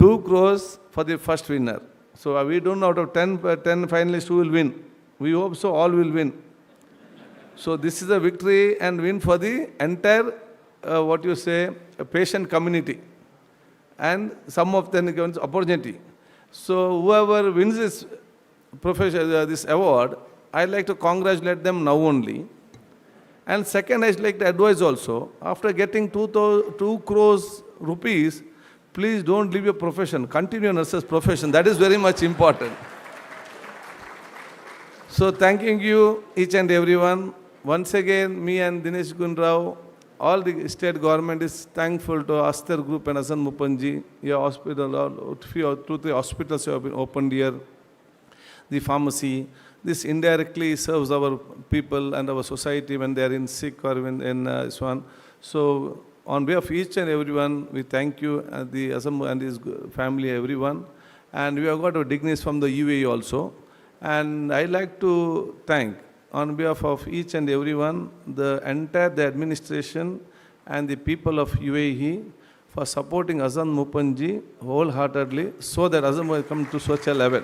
2 crores for the first winner. So we don't know out of 10 finalists who will win. We hope so all will win. So this is a victory and win for the entire, patient community. And some of them given opportunity. So whoever wins this this award, I'd like to congratulate them now only. And second, I'd like to advise also, after getting 2 crores rupees, please don't leave your profession. Continue your nurse's profession. That is very much important. So thanking you, each and everyone. Once again, me and Dinesh Gunrao, all the state government is thankful to Aster Group and Azad Mopanji. Your hospital, through the hospitals you have been opened here, the pharmacy. This indirectly serves our people and our society when they are in sick or when in so on. So on behalf of each and everyone, we thank you, the Azam and his family, everyone. And we have got a dignitaries from the UAE also. And I'd like to thank, on behalf of each and everyone, the administration and the people of UAE for supporting Azad Mopanji wholeheartedly, so that Azad will come to such a level.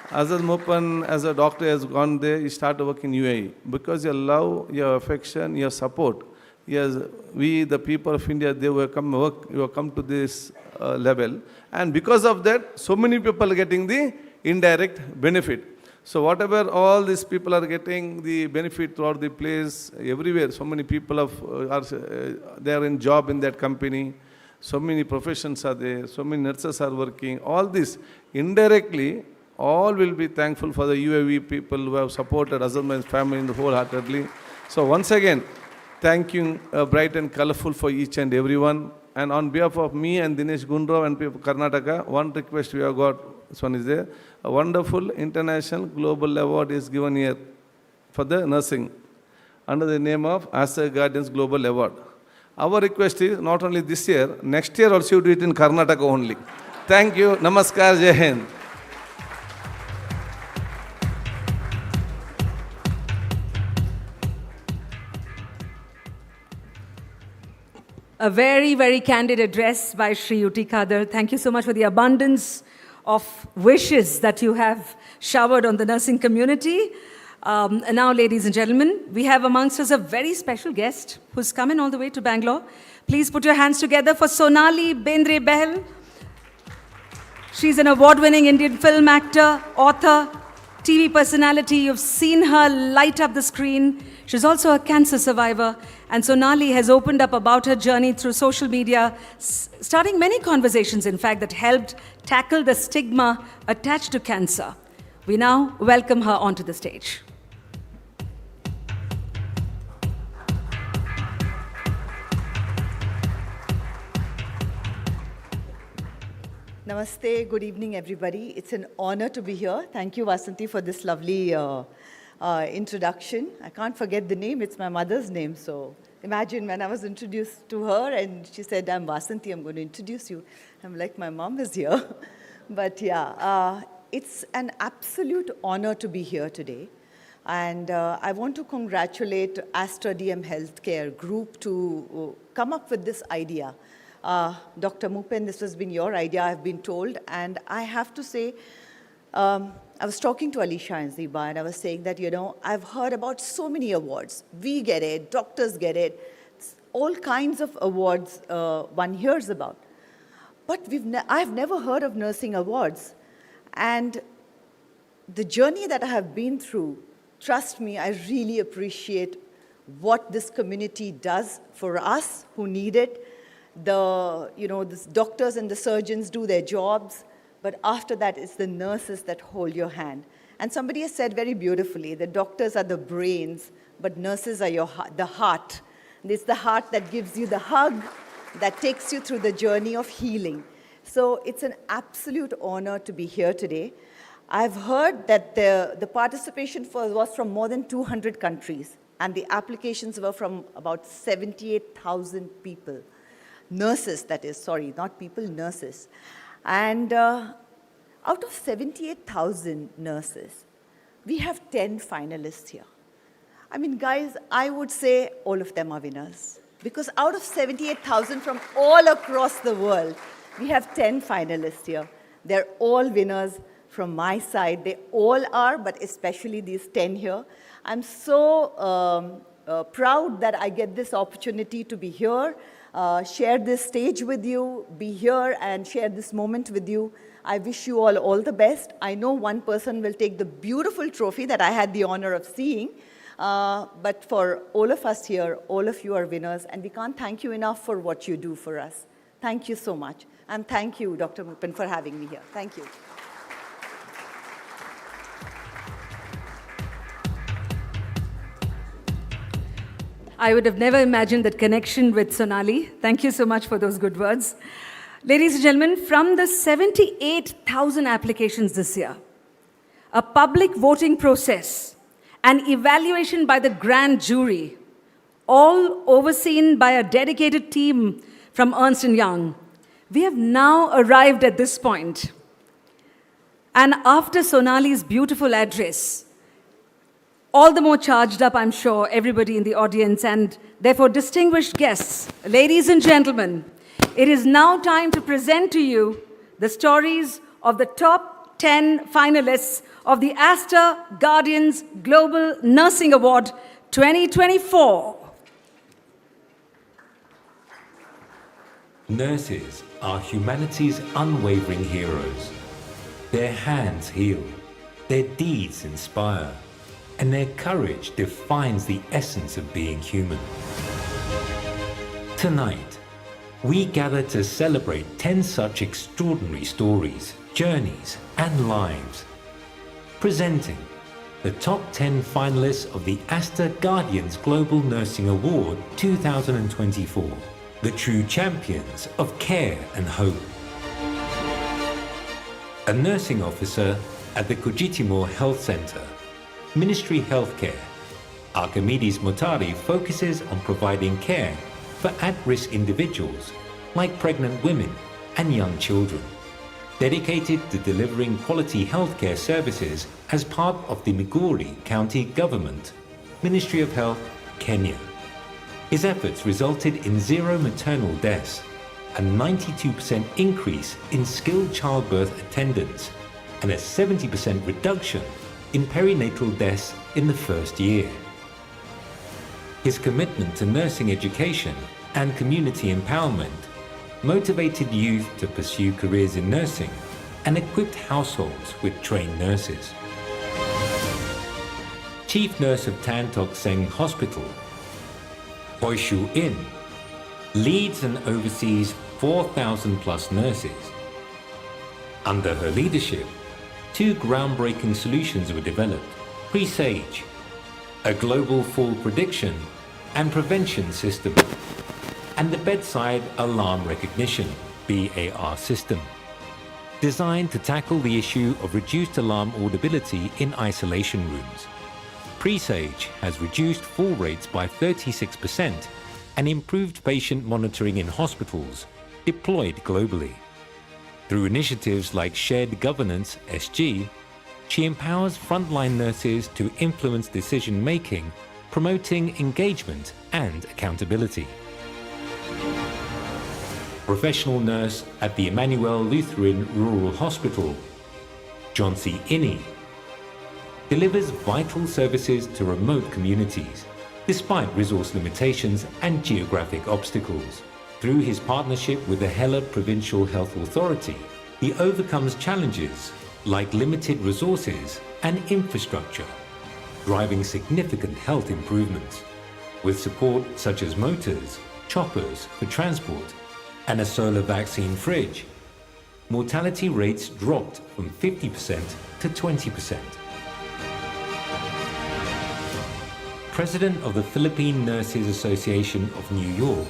Azad Mopan, as a doctor, has gone there, he started working in UAE. Because your love, your affection, your support, yes, we, the people of India, they will come work, you have come to this level. And because of that, so many people are getting the indirect benefit. So whatever all these people are getting the benefit throughout the place, everywhere, so many people they are in job in that company, so many professions are there, so many nurses are working, all this indirectly, all will be thankful for the UAE people who have supported Azad's family wholeheartedly. So once again, thank you, bright and colorful for each and everyone. And on behalf of me and Dinesh Gunrao and people of Karnataka, one request we have got, this one is there, a wonderful international global award is given here for the nursing under the name of Aster Guardians Global Award. Our request is not only this year, next year also you do it in Karnataka only. Thank you. Namaskar. Jai Hind. A very, very candid address by Shri Uti Kadar. Thank you so much for the abundance of wishes that you have showered on the nursing community. And now, ladies and gentlemen, we have amongst us a very special guest who's come in all the way to Bangalore. Please put your hands together for Sonali Bendre Behl. She's an award-winning Indian film actor, author, TV personality. You've seen her light up the screen. She's also a cancer survivor. And Sonali has opened up about her journey through social media, starting many conversations, in fact, that helped tackle the stigma attached to cancer. We now welcome her onto the stage. Namaste, good evening everybody. It's an honor to be here. Thank you Vasanti for this lovely introduction. I can't forget the name, it's my mother's name. So imagine when I was introduced to her and she said, I'm Vasanti, I'm going to introduce you. I'm like, my mom is here. But yeah, it's an absolute honor to be here today. And I want to congratulate Aster DM Healthcare Group to come up with this idea. Dr. Mupen, this has been your idea, I've been told, and I have to say, I was talking to Alisha and Ziba, and I was saying that, you know, I've heard about so many awards. We get it, doctors get it, all kinds of awards one hears about. But I've never heard of nursing awards. And the journey that I have been through, trust me, I really appreciate what this community does for us who need it. The doctors and the surgeons do their jobs, but after that, it's the nurses that hold your hand. And somebody has said very beautifully, the doctors are the brains, but nurses are the heart. And it's the heart that gives you the hug, that takes you through the journey of healing. So it's an absolute honor to be here today. I've heard that the participation was from more than 200 countries, and the applications were from about 78,000 people. Nurses, that is, sorry, not people, nurses. And out of 78,000 nurses, we have 10 finalists here. I mean, guys, I would say all of them are winners. Because out of 78,000 from all across the world, we have 10 finalists here. They're all winners from my side. They all are, but especially these 10 here. I'm so proud that I get this opportunity to be here, share this stage with you, be here and share this moment with you. I wish you all the best. I know one person will take the beautiful trophy that I had the honor of seeing, but for all of us here, all of you are winners, and we can't thank you enough for what you do for us. Thank you so much. And thank you, Dr. Mupen, for having me here. Thank you. I would have never imagined that connection with Sonali. Thank you so much for those good words. Ladies and gentlemen, from the 78,000 applications this year, a public voting process, an evaluation by the grand jury, all overseen by a dedicated team from Ernst & Young, we have now arrived at this point. And after Sonali's beautiful address, all the more charged up, I'm sure, everybody in the audience, and therefore distinguished guests, ladies and gentlemen, it is now time to present to you the stories of the top 10 finalists of the Aster Guardians Global Nursing Award 2024. Nurses are humanity's unwavering heroes. Their hands heal, their deeds inspire, and their courage defines the essence of being human. Tonight, we gather to celebrate 10 such extraordinary stories, journeys, and lives. Presenting the top 10 finalists of the Aster Guardians Global Nursing Award 2024, the true champions of care and hope. A nursing officer at the Kujitimur Health Center, Ministry Healthcare, Archimedes Mutari focuses on providing care for at-risk individuals like pregnant women and young children, dedicated to delivering quality healthcare services as part of the Migori County Government, Ministry of Health, Kenya. His efforts resulted in 0 maternal deaths, a 92% increase in skilled childbirth attendance and a 70% reduction in perinatal deaths in the first year. His commitment to nursing education and community empowerment motivated youth to pursue careers in nursing and equipped households with trained nurses. Chief Nurse of Tan Tock Seng Hospital, Hoi Shu In, leads and oversees 4,000 plus nurses. Under her leadership, 2 groundbreaking solutions were developed: Presage, a global fall prediction and prevention system, and the Bedside Alarm Recognition (BAR) system, designed to tackle the issue of reduced alarm audibility in isolation rooms. Presage has reduced fall rates by 36% and improved patient monitoring in hospitals deployed globally. Through initiatives like Shared Governance (SG), she empowers frontline nurses to influence decision-making, promoting engagement and accountability. Professional nurse at the Emmanuel Lutheran Rural Hospital, Johnsy Inney, delivers vital services to remote communities, despite resource limitations and geographic obstacles. Through his partnership with the Hela Provincial Health Authority, he overcomes challenges like limited resources and infrastructure, driving significant health improvements. With support such as motors, choppers for transport, and a solar vaccine fridge, mortality rates dropped from 50% to 20%. President of the Philippine Nurses Association of New York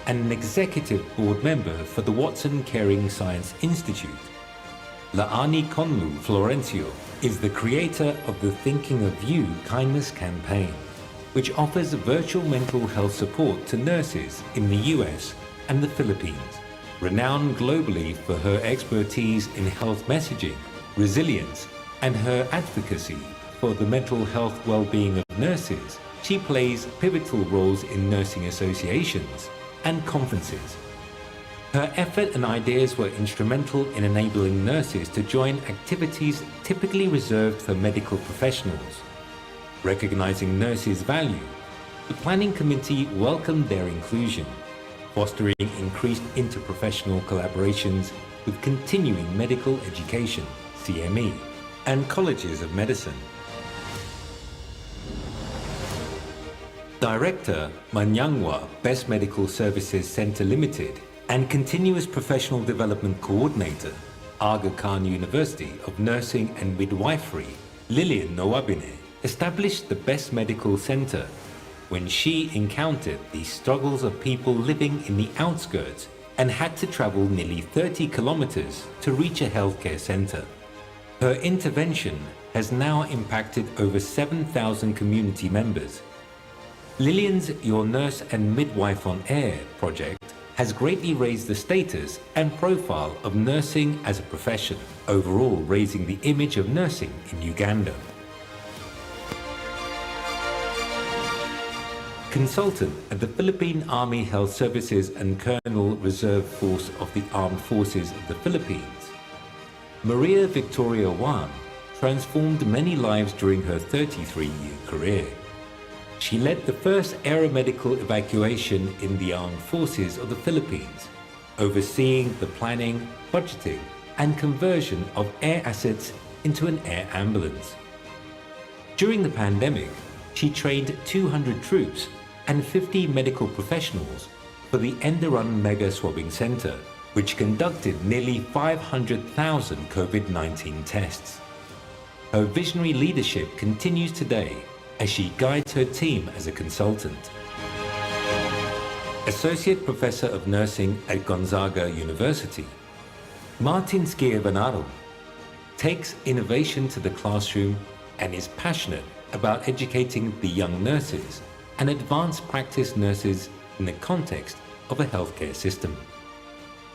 and an executive board member for the Watson Caring Science Institute, Laani Conlu Florencio is the creator of the Thinking of You Kindness campaign, which offers virtual mental health support to nurses in the US and the Philippines. Renowned globally for her expertise in health messaging, resilience, and her advocacy for the mental health well-being of nurses, she plays pivotal roles in nursing associations and conferences. Her effort and ideas were instrumental in enabling nurses to join activities typically reserved for medical professionals. Recognizing nurses' value, the Planning Committee welcomed their inclusion, fostering increased interprofessional collaborations with continuing medical education, CME, and colleges of medicine. Director, Manyangwa Best Medical Services Center Limited, and Continuous Professional Development Coordinator, Aga Khan University of Nursing and Midwifery, Lillian Nwabine, established the Best Medical Center when she encountered the struggles of people living in the outskirts and had to travel nearly 30 kilometers to reach a healthcare center. Her intervention has now impacted over 7,000 community members. Lillian's Your Nurse and Midwife on Air project has greatly raised the status and profile of nursing as a profession, overall raising the image of nursing in Uganda. Consultant at the Philippine Army Health Services and Colonel Reserve Force of the Armed Forces of the Philippines, Maria Victoria Wan transformed many lives during her 33-year career. She led the first aeromedical evacuation in the armed forces of the Philippines, overseeing the planning, budgeting, and conversion of air assets into an air ambulance. During the pandemic, she trained 200 troops and 50 medical professionals for the Enderun Mega Swabbing Center, which conducted nearly 500,000 COVID-19 tests. Her visionary leadership continues today as she guides her team as a consultant. Associate Professor of Nursing at Gonzaga University, Martin Schiavanaro takes innovation to the classroom and is passionate about educating the young nurses and advanced practice nurses in the context of a healthcare system.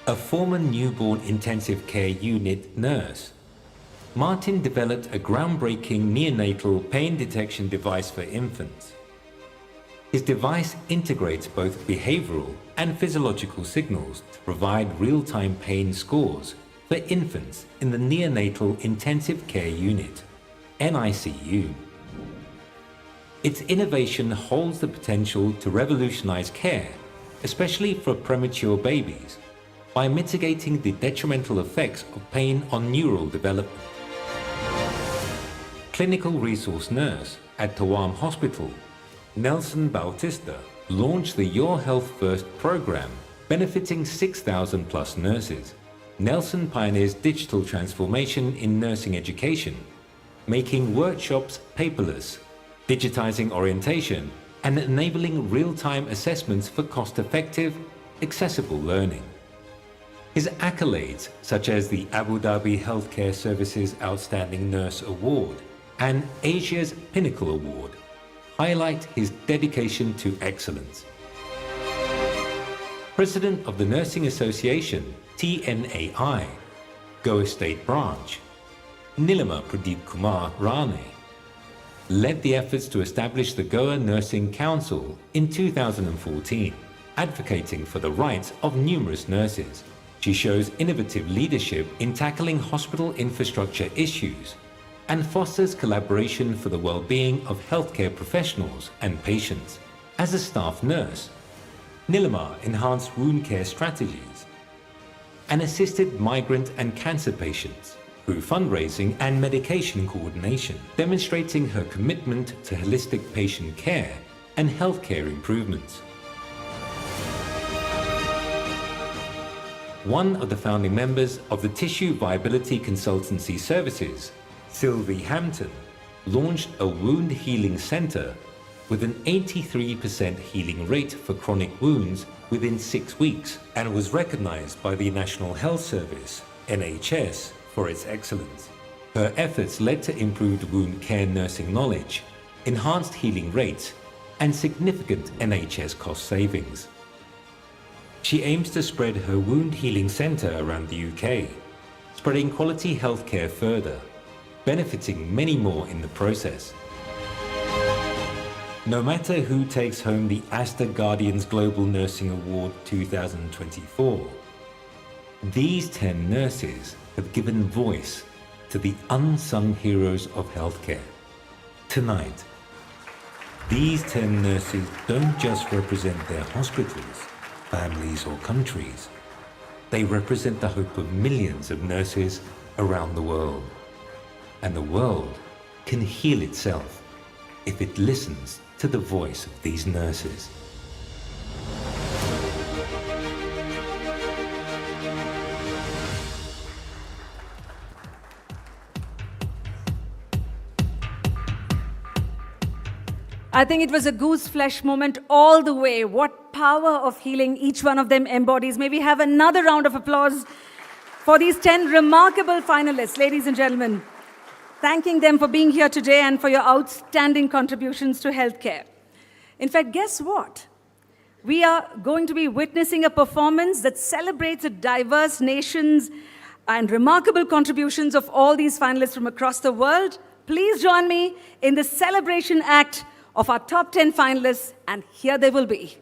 A former newborn intensive care unit nurse, Martin developed a groundbreaking neonatal pain detection device for infants. His device integrates both behavioral and physiological signals to provide real-time pain scores for infants in the Neonatal Intensive Care Unit, NICU. Its innovation holds the potential to revolutionize care, especially for premature babies, by mitigating the detrimental effects of pain on neural development. Clinical resource nurse at Tawam Hospital, Nelson Bautista, launched the Your Health First program, benefiting 6,000 plus nurses. Nelson pioneers digital transformation in nursing education, making workshops paperless, digitizing orientation, and enabling real-time assessments for cost-effective, accessible learning. His accolades, such as the Abu Dhabi Healthcare Services Outstanding Nurse Award and Asia's Pinnacle Award, highlight his dedication to excellence. President of the Nursing Association, TNAI, Goa State Branch, Nilima Pradeep Kumar Rane, led the efforts to establish the Goa Nursing Council in 2014, advocating for the rights of numerous nurses. She shows innovative leadership in tackling hospital infrastructure issues and fosters collaboration for the well-being of healthcare professionals and patients. As a staff nurse, Nilima enhanced wound care strategies and assisted migrant and cancer patients through fundraising and medication coordination, demonstrating her commitment to holistic patient care and healthcare improvements. One of the founding members of the Tissue Viability Consultancy Services, Sylvie Hampton, launched a wound healing center with an 83% healing rate for chronic wounds within 6 weeks, and was recognized by the National Health Service, NHS, for its excellence. Her efforts led to improved wound care nursing knowledge, enhanced healing rates, and significant NHS cost savings. She aims to spread her wound healing centre around the UK, spreading quality healthcare further, benefiting many more in the process. No matter who takes home the Aster Guardians Global Nursing Award 2024, these 10 nurses have given voice to the unsung heroes of healthcare. Tonight, these 10 nurses don't just represent their hospitals, families or countries. They represent the hope of millions of nurses around the world. And the world can heal itself if it listens to the voice of these nurses. I think it was a goose flesh moment all the way. What power of healing each one of them embodies. May we have another round of applause for these 10 remarkable finalists, ladies and gentlemen. Thanking them for being here today and for your outstanding contributions to healthcare. In fact, guess what? We are going to be witnessing a performance that celebrates the diverse nations and remarkable contributions of all these finalists from across the world. Please join me in the celebration act of our top 10 finalists, and here they will be.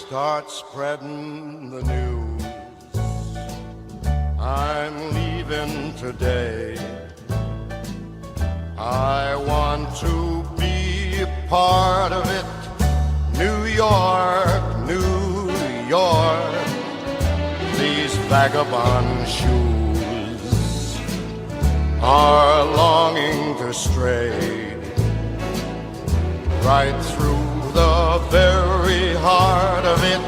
Start spreading the news. I'm leaving today. I want to be a part of it. New York, New York. These vagabond shoes are longing to stray right through the very heart of it.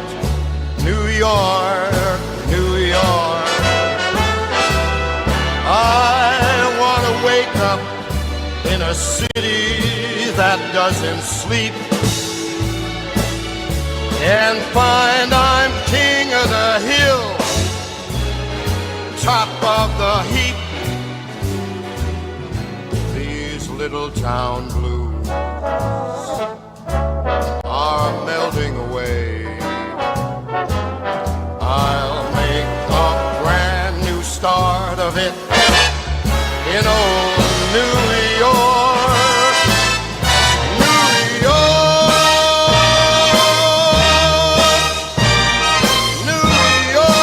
New York, New York. I want to wake up in a city that doesn't sleep and find I'm king of the hill, top of the heap. These little town blues are melting away. I'll make a brand new start of it in old New York, New York, New York.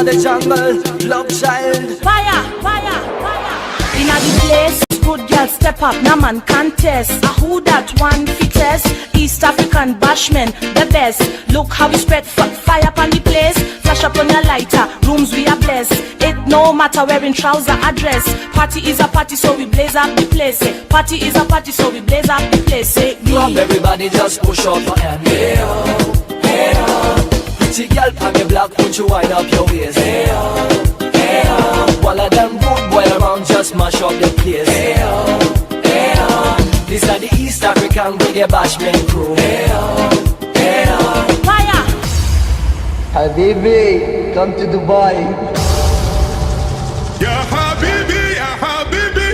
The jungle, love child. Fire, fire, fire. Inna the place, good girl step up, no man contest. Who that one fittest? East African bashman, the best. Look how we spread fire upon the place. Flash up on your lighter, rooms we are blessed. It no matter wearing trouser or dress. Party is a party, so we blaze up the place. Party is a party, so we blaze up the place. Club, everybody just push up your hand. Hey oh, hey oh. Pretty girl from your block, won't you wind up your waist? Hey oh, hey oh. All of them good boy around, just mash up the place. Hey oh, hey oh. These are the East African reggae bashment crew. Hey oh, hey oh. Fire! Habibi, come to Dubai. Ya Habibi,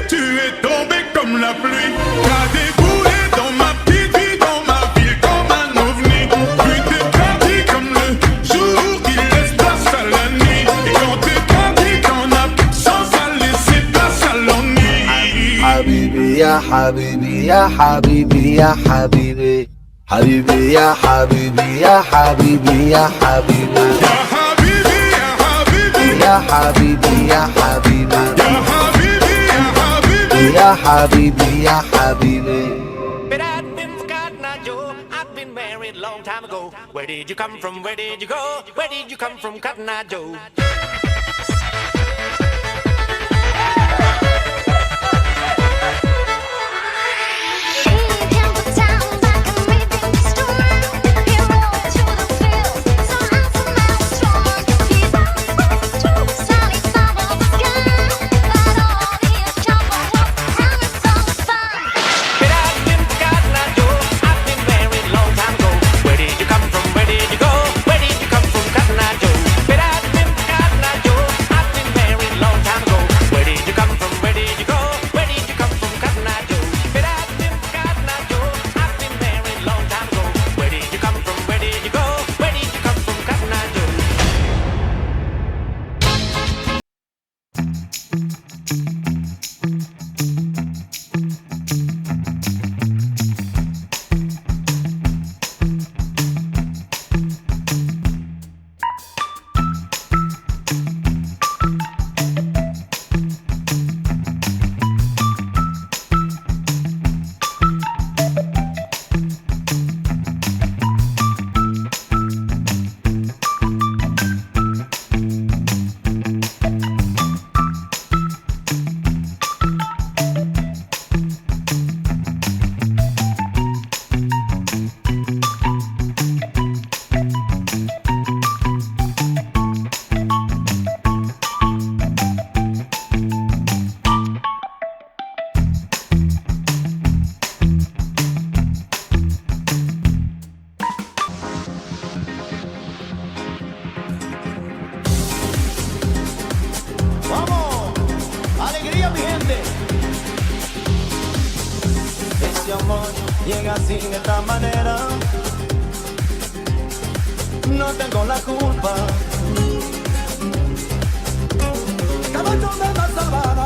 tu es tombé comme la pluie. T'as déboulé dans ma petite vie, dans ma ville comme un ovni. Puis t'es parti comme le jour qui laisse place à la nuit. Et quand t'es parti, t'en as sans à laisser place à l'ennui. Habibi, ya Habibi, ya Habibi, ya Habibi. Habibi, ya Habibi, ya Habibi, ya Habibi. يا حبيبي يا حبيبي يا حبيبي يا حبيبي يا حبيبي يا حبيبي. But I've been forgotten, I Joe. I've been married a long time ago. Where did you come from? Where did you go? Where did you come from, Cotton Eye Joe? llega así de esta manera. No tengo la culpa. Caballo me has salvado,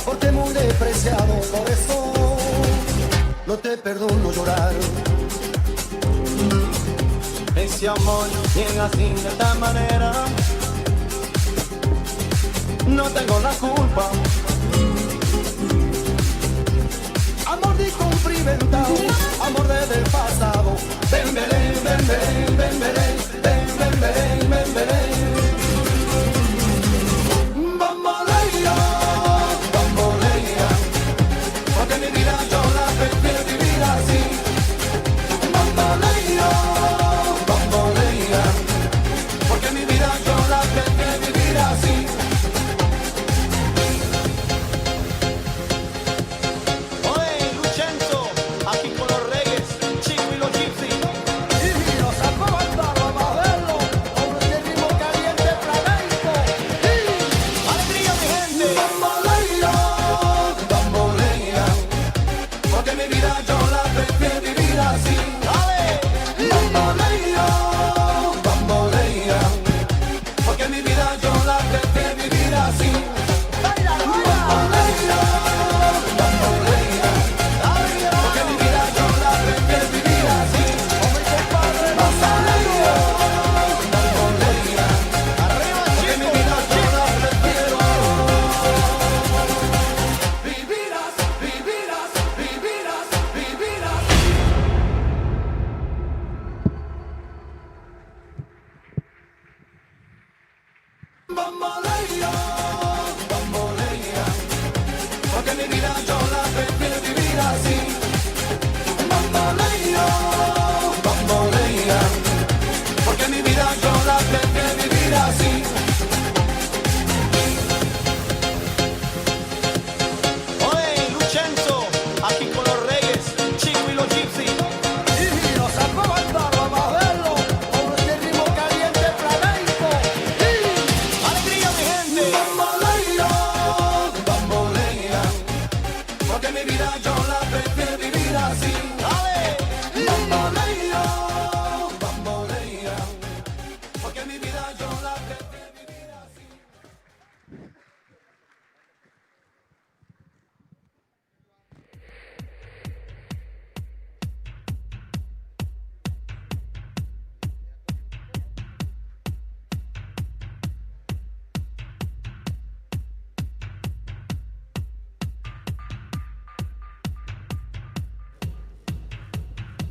porque muy despreciado, por eso no te perdono llorar. Ese amor llega así de esta manera. No tengo la culpa. Amor descumplimentado, amor desde el pasado. Ven, ven, ven, ven, ven, ven, ven, ven, ven, ven, ven. Bambolea, bambolea, porque mi vida yo la prefiero vivir así. Bambolea, bambolea, porque mi vida yo la prefiero vivir así.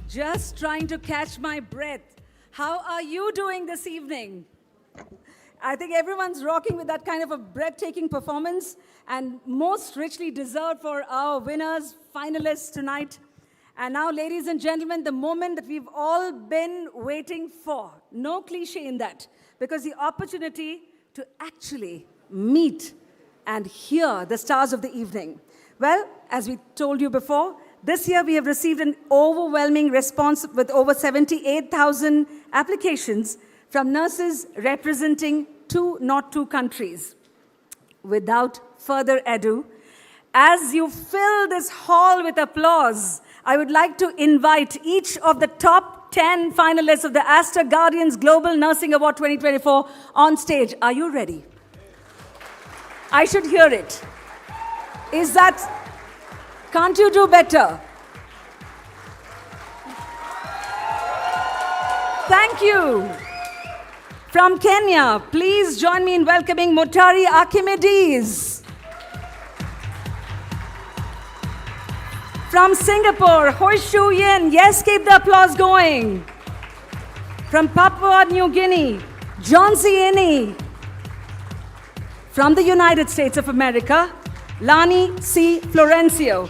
Just trying to catch my breath. How are you doing this evening? I think everyone's rocking with that kind of a breathtaking performance, and most richly deserved for our winners, finalists tonight. And now, ladies and gentlemen, the moment that we've all been waiting for. No cliche in that, because the opportunity to actually meet and hear the stars of the evening. Well, as we told you before, this year we have received an overwhelming response with over 78,000 applications from nurses representing not two countries. Without further ado, as you fill this hall with applause, I would like to invite each of the top 10 finalists of the Aster Guardians Global Nursing Award 2024 on stage. Are you ready? I should hear it. Is that... Can't you do better? Thank you. From Kenya, please join me in welcoming Mutari Archimedes. From Singapore, Hoi Shu Yin. Yes, keep the applause going. From Papua New Guinea, John Zieni. From the United States of America, Lani C. Florencio.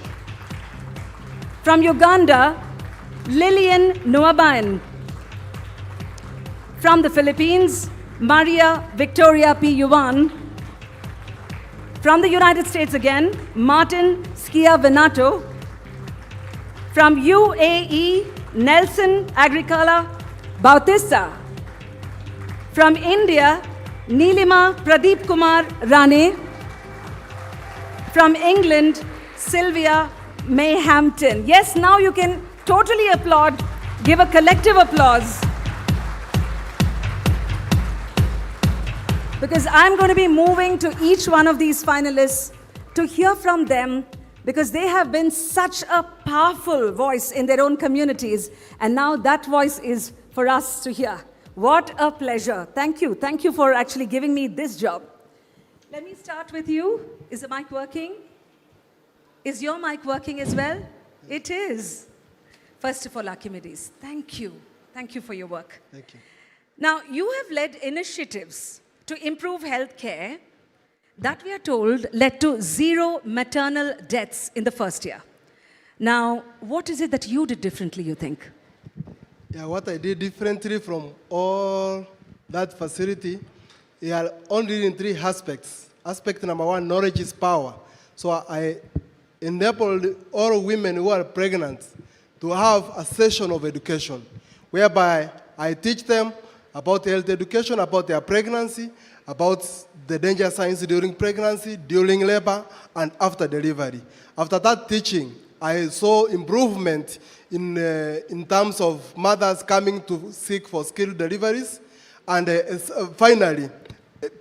From Uganda, Lillian Nuaban. From the Philippines, Maria Victoria P. Yuan. From the United States again, Martin Schiavinato. From UAE, Nelson Agricala Bautista. From India, Neelima Pradeep Kumar Rane. From England, Sylvia May Hampton. Yes, now you can totally applaud. Give a collective applause. Because I'm going to be moving to each one of these finalists to hear from them, because they have been such a powerful voice in their own communities, and now that voice is for us to hear. What a pleasure. Thank you. Thank you for actually giving me this job. Let me start with you. Is the mic working? Is your mic working as well? It is. First of all, Archimedes, thank you. Thank you for your work. Thank you. Now, you have led initiatives to improve healthcare that we are told led to 0 maternal deaths in the first year. Now, what is it that you did differently, you think? Yeah, what I did differently from all that facility, yeah, only in 3 aspects. Aspect number 1, knowledge is power. So I enabled all women who are pregnant to have a session of education, whereby I teach them about health education, about their pregnancy, about the danger signs during pregnancy, during labor, and after delivery. After that teaching, I saw improvement in terms of mothers coming to seek for skilled deliveries, and finally,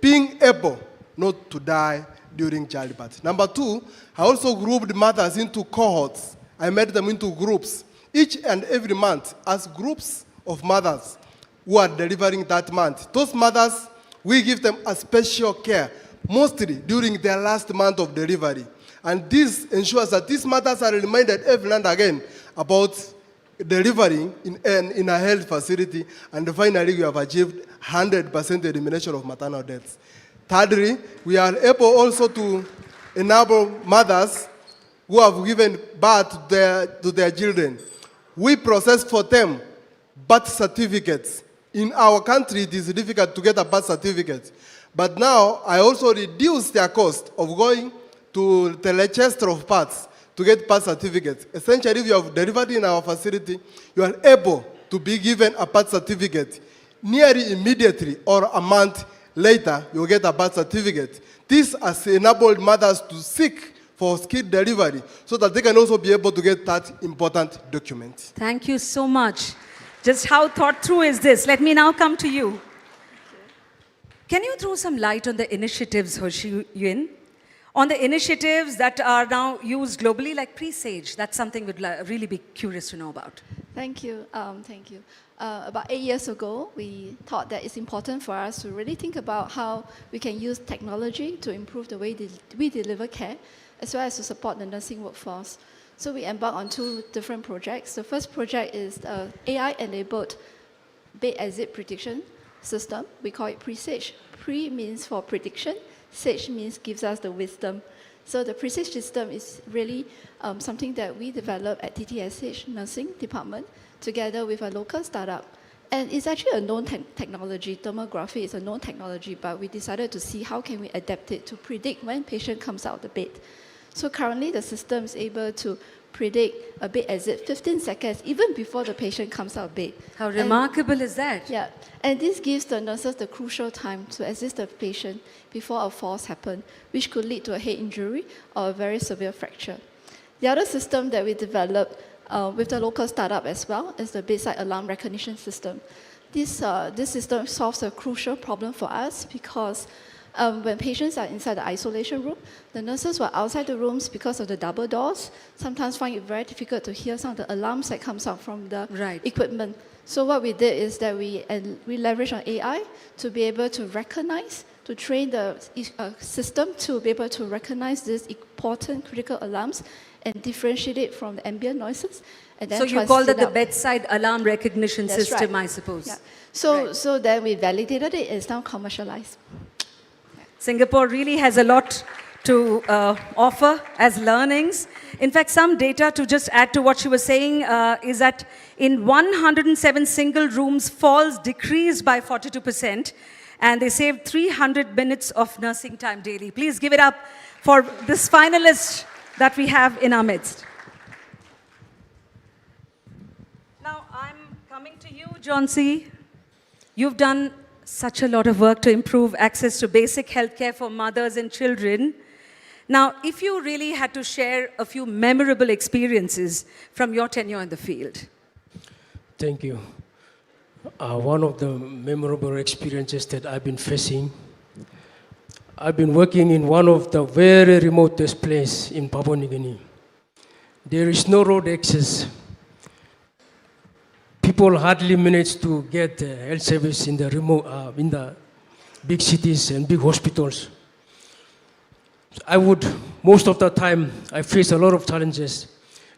being able not to die during childbirth. Number 2, I also grouped mothers into cohorts. I made them into groups. Each and every month, as groups of mothers who are delivering that month. Those mothers, we give them a special care, mostly during their last month of delivery. And this ensures that these mothers are reminded every and again about delivering in a health facility. And finally, we have achieved 100% elimination of maternal deaths. Thirdly, we are able also to enable mothers who have given birth to their children. We process for them birth certificates. In our country, it is difficult to get a birth certificate. But now, I also reduce their cost of going to the register of births to get birth certificates. Essentially, if you have delivered in our facility, you are able to be given a birth certificate. Nearly immediately or a month later, you'll get a birth certificate. This has enabled mothers to seek for skilled delivery so that they can also be able to get that important document. Thank you so much. Just how thought through is this? Let me now come to you. Can you throw some light on the initiatives, Hoi Shu Yin? On the initiatives that are now used globally, like Presage. That's something we'd really be curious to know about. Thank you. Thank you. About 8 years ago, we thought that it's important for us to really think about how we can use technology to improve the way we deliver care, as well as to support the nursing workforce. So we embarked on 2 different projects. The first project is AI-enabled bed exit prediction system. We call it Presage. Pre means for prediction. Sage means gives us the wisdom. So the Presage system is really something that we developed at TTSH Nursing Department together with a local startup. And it's actually a known technology. Thermography is a known technology, but we decided to see how can we adapt it to predict when patient comes out of the bed. So currently the system is able to predict a bed exit 15 seconds even before the patient comes out of bed. How remarkable is that? Yeah, and this gives the nurses the crucial time to assist the patient before a fall happens, which could lead to a head injury or a very severe fracture. The other system that we developed with the local startup as well is the bedside alarm recognition system. This system solves a crucial problem for us because when patients are inside the isolation room, the nurses who are outside the rooms because of the double doors sometimes find it very difficult to hear some of the alarms that comes out from the equipment. So what we did is that we leveraged on AI to be able to recognize, to train the system to be able to recognize these important critical alarms and differentiate it from the ambient noises. And then So you call that the out. bedside alarm recognition That's system, right. I suppose. Yeah. So then we validated it, it's now commercialized. Singapore really has a lot to offer as learnings. In fact, some data to just add to what she was saying is that in 107 single rooms, falls decreased by 42%, and they saved 300 minutes of nursing time daily. Please give it up for this finalist that we have in our midst. Now, I'm coming to you, John C. You've done such a lot of work to improve access to basic healthcare for mothers and children. Now, if you really had to share a few memorable experiences from your tenure in the field. Thank you. One of the memorable experiences that I've been facing, I've been working in one of the very remotest places in Papua New Guinea. There is no road access. People hardly manage to get health service in the remote, in the big cities and big hospitals. Most of the time, I face a lot of challenges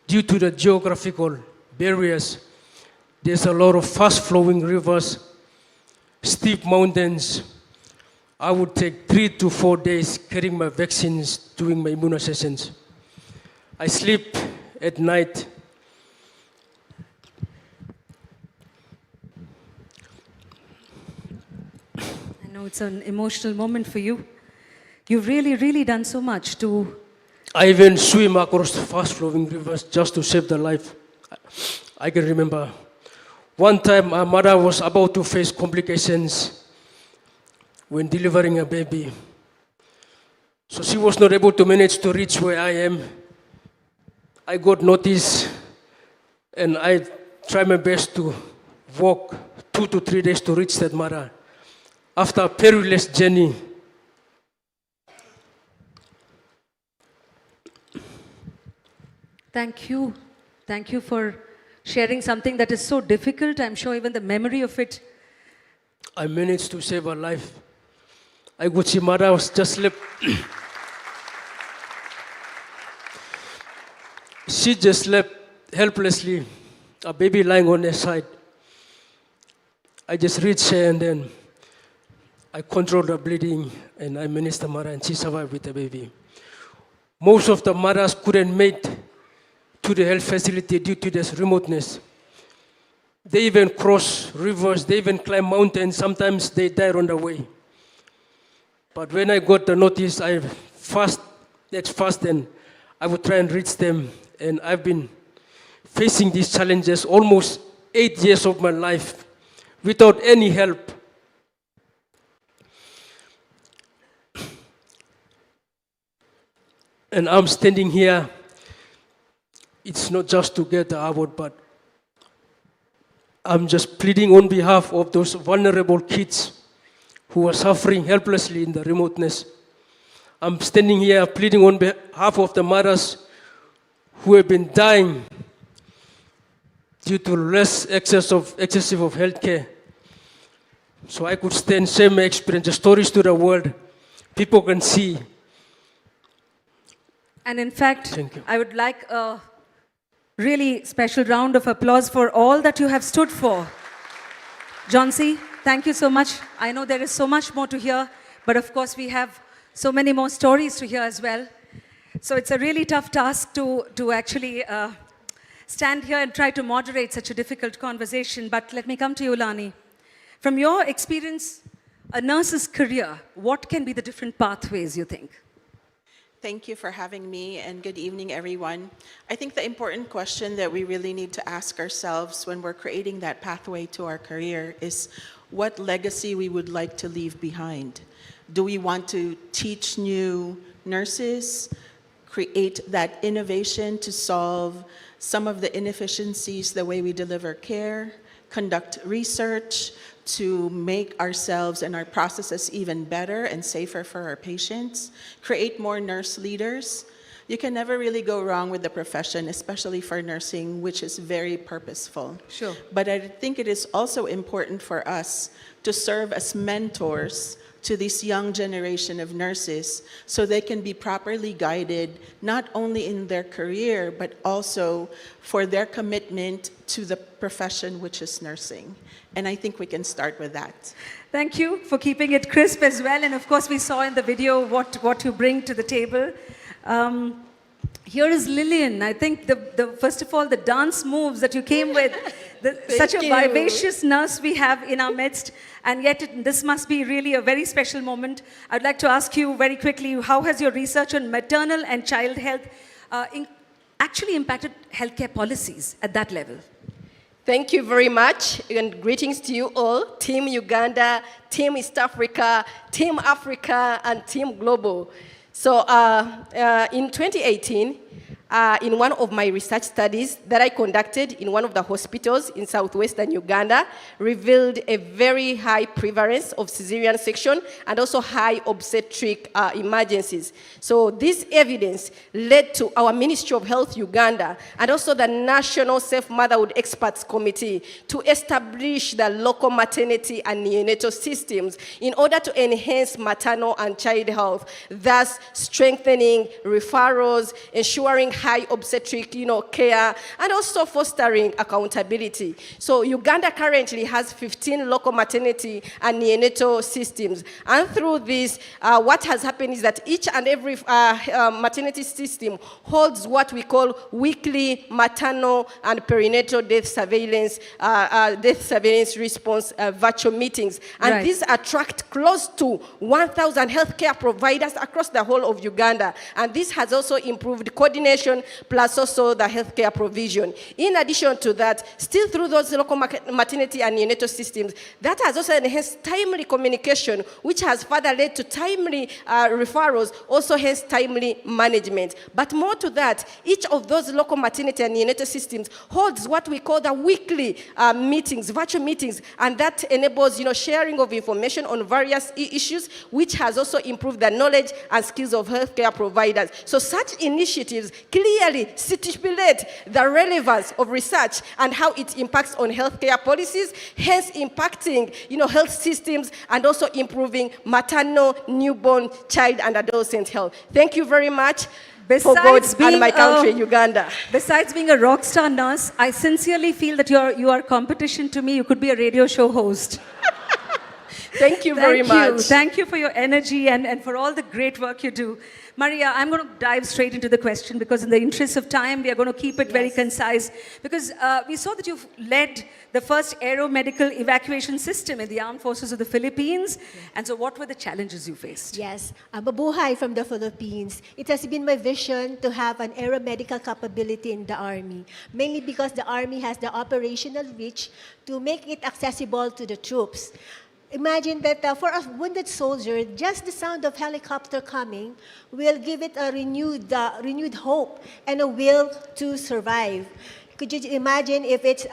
due to the geographical barriers. There's a lot of fast-flowing rivers, steep mountains. I would take 3 to 4 days carrying my vaccines, doing my immunizations. I sleep at night. I know it's an emotional moment for you. You've really, really done so much to... I even swim across fast-flowing rivers just to save the life. I can remember one time my mother was about to face complications when delivering a baby. So she was not able to manage to reach where I am. I got notice and I tried my best to walk 2 to 3 days to reach that mother. After a perilous journey, Thank you. Thank you for sharing something that is so difficult. I'm sure even the memory of it. I managed to save her life. I could see mother was just slept. She just slept helplessly, a baby lying on her side. I just reached her and then I controlled the bleeding and I managed the mother and she survived with the baby. Most of the mothers couldn't make to the health facility due to this remoteness. They even cross rivers, they even climb mountains, sometimes they die on the way. But when I got the notice, I fast and I would try and reach them. And I've been facing these challenges almost 8 years of my life without any help. And I'm standing here. It's not just to get the award, but I'm just pleading on behalf of those vulnerable kids who are suffering helplessly in the remoteness. I'm standing here pleading on behalf of the mothers who have been dying due to less excessive of healthcare. So I could stand, share my experience, the stories to the world. People can see. And in fact, I would like a Really special round of applause for all that you have stood for. Johnsy, thank you so much. I know there is so much more to hear, but of course we have so many more stories to hear as well. So it's a really tough task to actually stand here and try to moderate such a difficult conversation. But let me come to you, Lani. From your experience, a nurse's career, what can be the different pathways, you think? Thank you for having me, and good evening, everyone. I think the important question that we really need to ask ourselves when we're creating that pathway to our career is what legacy we would like to leave behind. Do we want to teach new nurses, create that innovation to solve some of the inefficiencies the way we deliver care, conduct research to make ourselves and our processes even better and safer for our patients, create more nurse leaders? You can never really go wrong with the profession, especially for nursing, which is very purposeful. Sure. But I think it is also important for us to serve as mentors to this young generation of nurses so they can be properly guided, not only in their career, but also for their commitment to the profession, which is nursing. And I think we can start with that. Thank you for keeping it crisp as well. And of course, we saw in the video what you bring to the table. Here is Lillian. I think, first of all, the dance moves that you came with, such a vivacious nurse we have in our midst, and yet this must be really a very special moment. I'd like to ask you very quickly, how has your research on maternal and child health actually impacted healthcare policies at that level? Thank you very much, and greetings to you all, Team Uganda, Team East Africa, Team Africa, and Team Global. So in 2018, in one of my research studies that I conducted in one of the hospitals in southwestern Uganda, revealed a very high prevalence of cesarean section and also high obstetric emergencies. So this evidence led to our Ministry of Health Uganda and also the National Safe Motherhood Experts Committee to establish the local maternity and neonatal systems in order to enhance maternal and child health, thus strengthening referrals, ensuring high obstetric care, and also fostering accountability. So Uganda currently has 15 local maternity and neonatal systems. And through this, what has happened is that each and every maternity system holds what we call weekly maternal and perinatal death surveillance response virtual meetings. And Right. these attract close to 1,000 healthcare providers across the whole of Uganda. And this has also improved coordination plus also the healthcare provision. In addition to that, still through those local maternity and neonatal systems, that has also enhanced timely communication, which has further led to timely referrals, also hence timely management. But more to that, each of those local maternity and neonatal systems holds what we call the weekly meetings, virtual meetings, and that enables sharing of information on various issues, which has also improved the knowledge and skills of healthcare providers. So such initiatives clearly stipulate the relevance of research and how it impacts on healthcare policies, hence impacting health systems and also improving maternal, newborn, child, and adolescent health. Thank you very much. For God and my country, Uganda. Besides being a rock star nurse, I sincerely feel that you are competition to me. You could be a radio show host. Thank you very much. Thank you for your energy and for all the great work you do. Maria, I'm going to dive straight into the question because in the interest of time, we are going to keep it very concise. Because we saw that you've led the first aeromedical evacuation system in the armed forces of the Philippines. And so what were the challenges you faced? Yes, I'm Mabuhay from the Philippines. It has been my vision to have an aeromedical capability in the Army, mainly because the Army has the operational reach to make it accessible to the troops. Imagine that for a wounded soldier, just the sound of helicopter coming will give it a renewed hope and a will to survive. Could you imagine if it's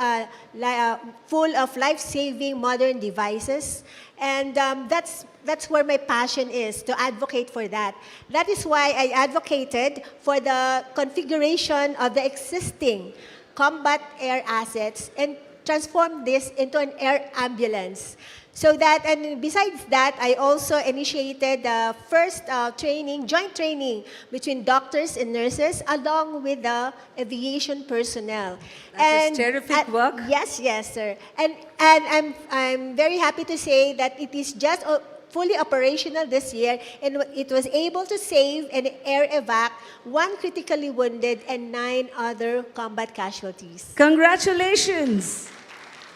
full of life-saving modern devices? And that's where my passion is, to advocate for that. That is why I advocated for the configuration of the existing combat air assets and transform this into an air ambulance. So that, and besides that, I also initiated the first joint training between doctors and nurses along with the aviation personnel. That is terrific work. Yes, yes, sir. And I'm very happy to say that it is just fully operational this year, and it was able to save and air evac 1 critically wounded and 9 other combat casualties. Congratulations.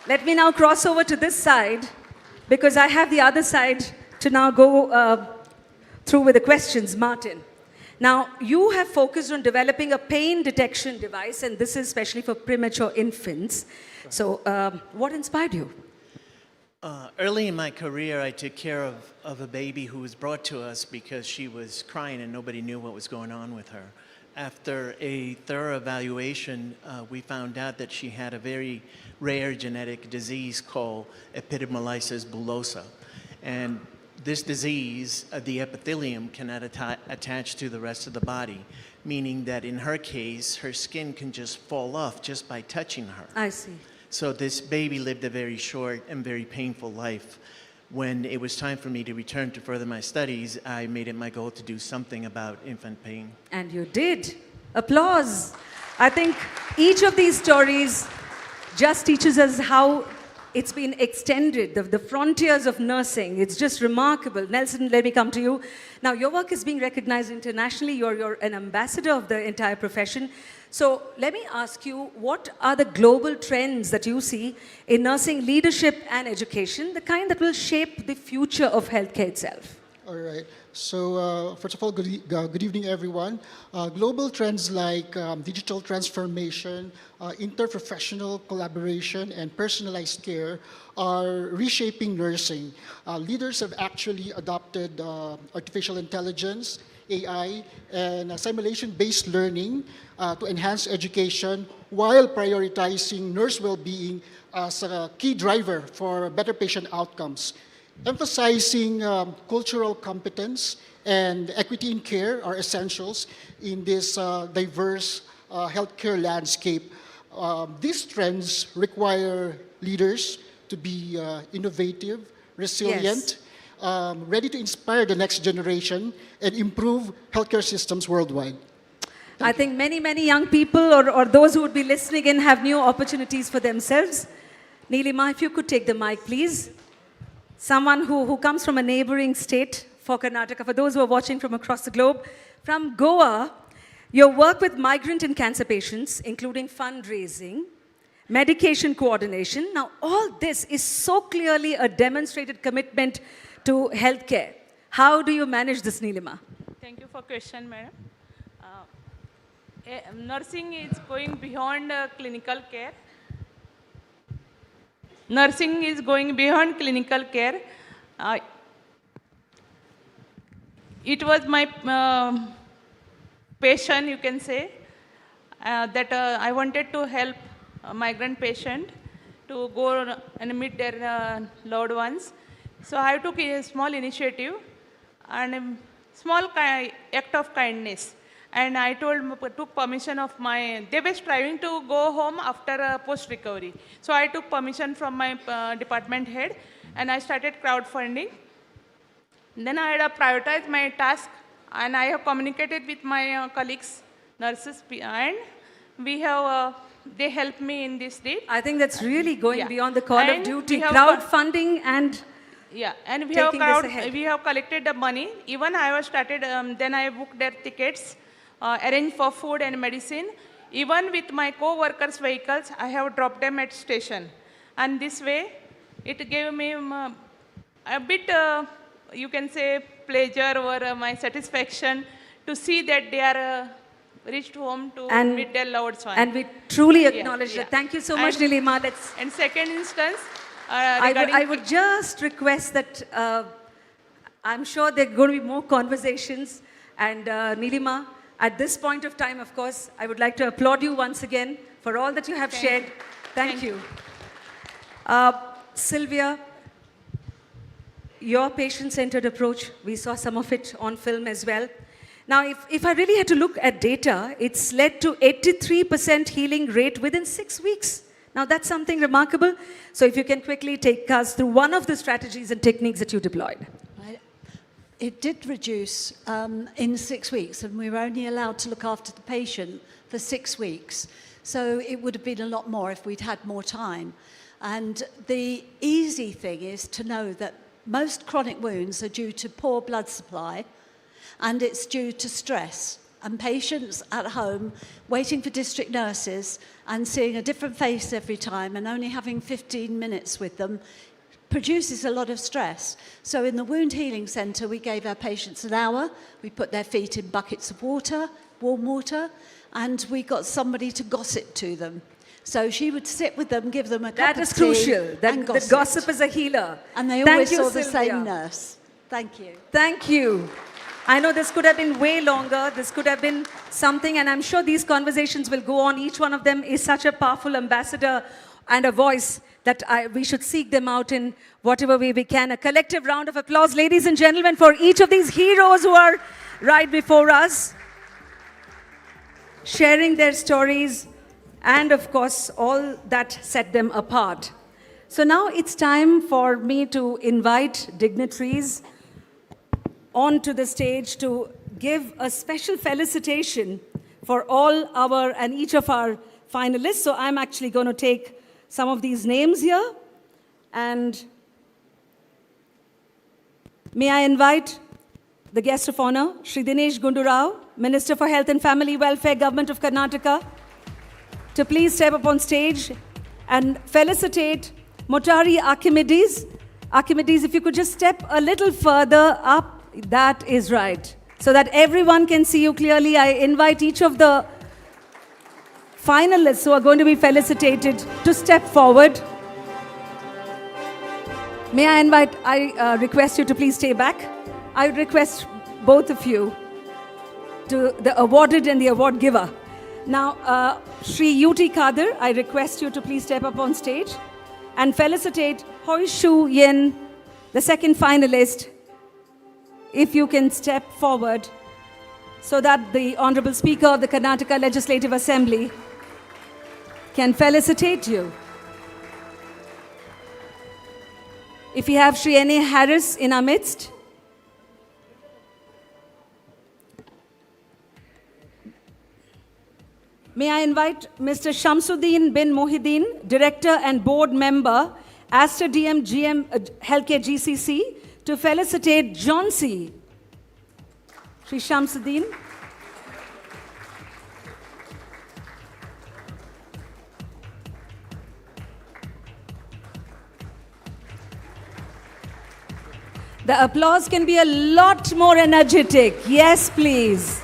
Let me now cross over to this side, because I have the other side to now go through with the questions. Martin, now you have focused on developing a pain detection device, and this is especially for premature infants. So what inspired you? Early in my career, I took care of a baby who was brought to us because she was crying and nobody knew what was going on with her. After a thorough evaluation, we found out that she had a very rare genetic disease called epidermolysis bullosa. And this disease, the epithelium cannot attach to the rest of the body, meaning that in her case, her skin can just fall off just by touching her. I see. So this baby lived a very short and very painful life. When it was time for me to return to further my studies, I made it my goal to do something about infant pain. And you did. Applause. I think each of these stories just teaches us how it's been extended, the frontiers of nursing. It's just remarkable. Nelson, let me come to you. Now, your work is being recognized internationally. You're an ambassador of the entire profession. So let me ask you, what are the global trends that you see in nursing leadership and education, the kind that will shape the future of healthcare itself? All right. So first of all, good evening, everyone. Global trends like digital transformation, interprofessional collaboration, and personalized care are reshaping nursing. Leaders have actually adopted artificial intelligence, AI, and simulation-based learning to enhance education while prioritizing nurse well-being as a key driver for better patient outcomes. Emphasizing cultural competence and equity in care are essentials in this diverse healthcare landscape. These trends require leaders to be innovative, resilient, ready to inspire the next generation and improve healthcare systems worldwide. I think many young people or those who would be listening in have new opportunities for themselves. Neelima, if you could take the mic, please. Someone who comes from a neighboring state for Karnataka, for those who are watching from across the globe. From Goa, your work with migrant and cancer patients, including fundraising, medication coordination. Now, all this is so clearly a demonstrated commitment to healthcare. How do you manage this, Neelima? Thank you for question, madam. Nursing is going beyond clinical care. Nursing is going beyond clinical care. It was my passion, you can say, that I wanted to help a migrant patient to go and meet their loved ones. So I took a small initiative and a small act of kindness. And I took permission of they were striving to go home after post-recovery. So I took permission from my department head and I started crowdfunding. Then I had prioritized my task and I have communicated with my colleagues, nurses, and we have, they helped me in this deed. I think that's really going beyond the call of duty, crowdfunding and and we have collected the money. Even I was started, then I booked their tickets, arranged for food and medicine. Even with my co-workers' vehicles, I have dropped them at station. And this way, it gave me a bit, you can say, pleasure or my satisfaction to see that they are reached home to meet their loved ones. And we truly acknowledge that. Thank you so much, Neelima. And second instance, I would just request that I'm sure there are going to be more conversations. And Neelima, at this point of time, of course, I would like to applaud you once again for all that you have shared. Thank you. Sylvia, your patient-centered approach, we saw some of it on film as well. Now, if I really had to look at data, it's led to 83% healing rate within 6 weeks. Now that's something remarkable. So if you can quickly take us through one of the strategies and techniques that you deployed. It did reduce in 6 weeks, and we were only allowed to look after the patient for 6 weeks. So it would have been a lot more if we'd had more time. And the easy thing is to know that most chronic wounds are due to poor blood supply, and it's due to stress. And patients at home waiting for district nurses and seeing a different face every time and only having 15 minutes with them produces a lot of stress. So in the Wound Healing Centre, we gave our patients an hour. We put their feet in buckets of water, warm water, and we got somebody to gossip to them. So she would sit with them, give them a cup of tea. That is crucial. That gossip is a healer. And they Thank always you, saw the Sylvia. same nurse. Thank you. Thank you. I know this could have been way longer. This could have been something, and I'm sure these conversations will go on. Each one of them is such a powerful ambassador and a voice that we should seek them out in whatever way we can. A collective round of applause, ladies and gentlemen, for each of these heroes who are right before us, sharing their stories, and of course, all that set them apart. So now it's time for me to invite dignitaries onto the stage to give a special felicitation for all our and each of our finalists. So I'm actually going to take some of these names here. And may I invite the guest of honor, Shri Dinesh Gundu Rao, Minister for Health and Family Welfare, Government of Karnataka, to please step up on stage and felicitate Motari Archimedes. Archimedes, if you could just step a little further up, that is right. So that everyone can see you clearly, I invite each of the finalists who are going to be felicitated to step forward. May I request you to please stay back. I request both of you, to the awarded and the award giver. Now, Shri Yuti Kadir, I request you to please step up on stage and felicitate Hoi Shu Yin, the second finalist. If you can step forward so that the Honorable Speaker of the Karnataka Legislative Assembly can felicitate you. If we have Shri N.A. Harris in our midst. May I invite Mr. Shamsuddin bin Mohideen, Director and Board Member, Aster DM GM Healthcare GCC, to felicitate Johnsy. Shri Shamsuddin. The applause can be a lot more energetic. Yes, please.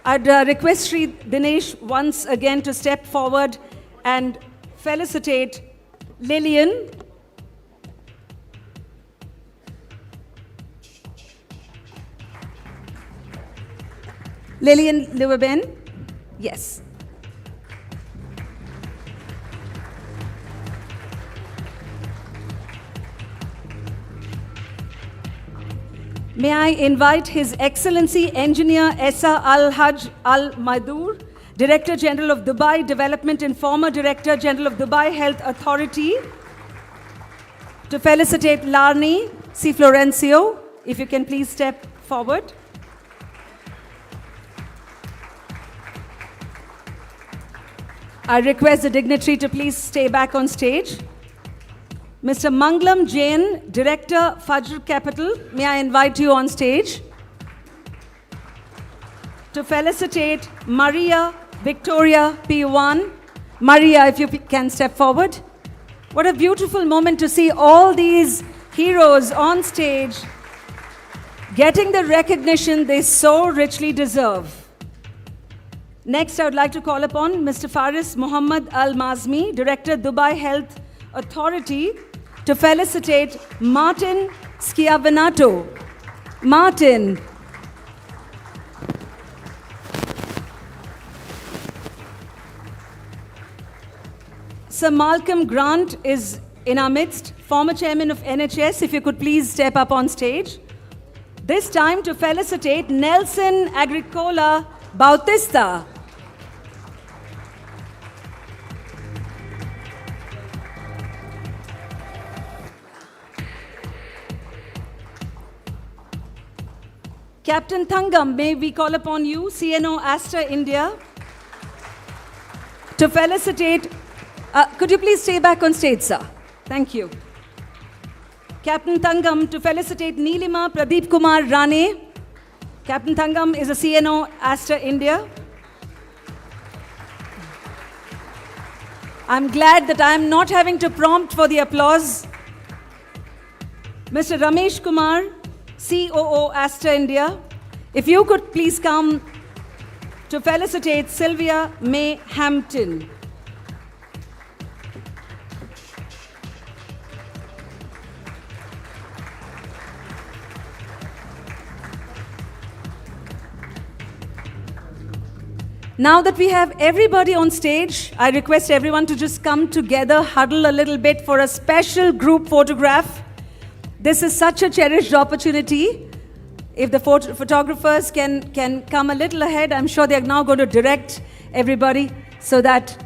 I'd request Shri Dinesh once again to step forward and felicitate Lillian. Lillian Liverben, yes. May I invite His Excellency Engineer Essa Al-Hajj Al-Madur, Director General of Dubai Development and former Director General of Dubai Health Authority, to felicitate Larni C. Florencio. If you can please step forward. I request the dignitary to please stay back on stage. Mr. Manglam Jain, Director, Fajr Capital, may I invite you on stage to felicitate Maria Victoria P1. Maria, if you can step forward. What a beautiful moment to see all these heroes on stage getting the recognition they so richly deserve. Next, I would like to call upon Mr. Faris Muhammad Al-Mazmi, Director, Dubai Health Authority, to felicitate Martin Schiavanato. Martin. Sir Malcolm Grant is in our midst, former chairman of NHS. If you could please step up on stage. This time to felicitate Nelson Agricola Bautista. Captain Thangam, may we call upon you, CNO Aster India, to felicitate. Could you please stay back on stage, sir? Thank you. Captain Thangam to felicitate Neelima Pradeep Kumar Rane. Captain Thangam is a CNO Aster India. I'm glad that I'm not having to prompt for the applause. Mr. Ramesh Kumar, COO Aster India. If you could please come to felicitate Sylvia May Hampton. Now that we have everybody on stage, I request everyone to just come together, huddle a little bit for a special group photograph. This is such a cherished opportunity. If the photographers can come a little ahead, I'm sure they're now going to direct everybody so that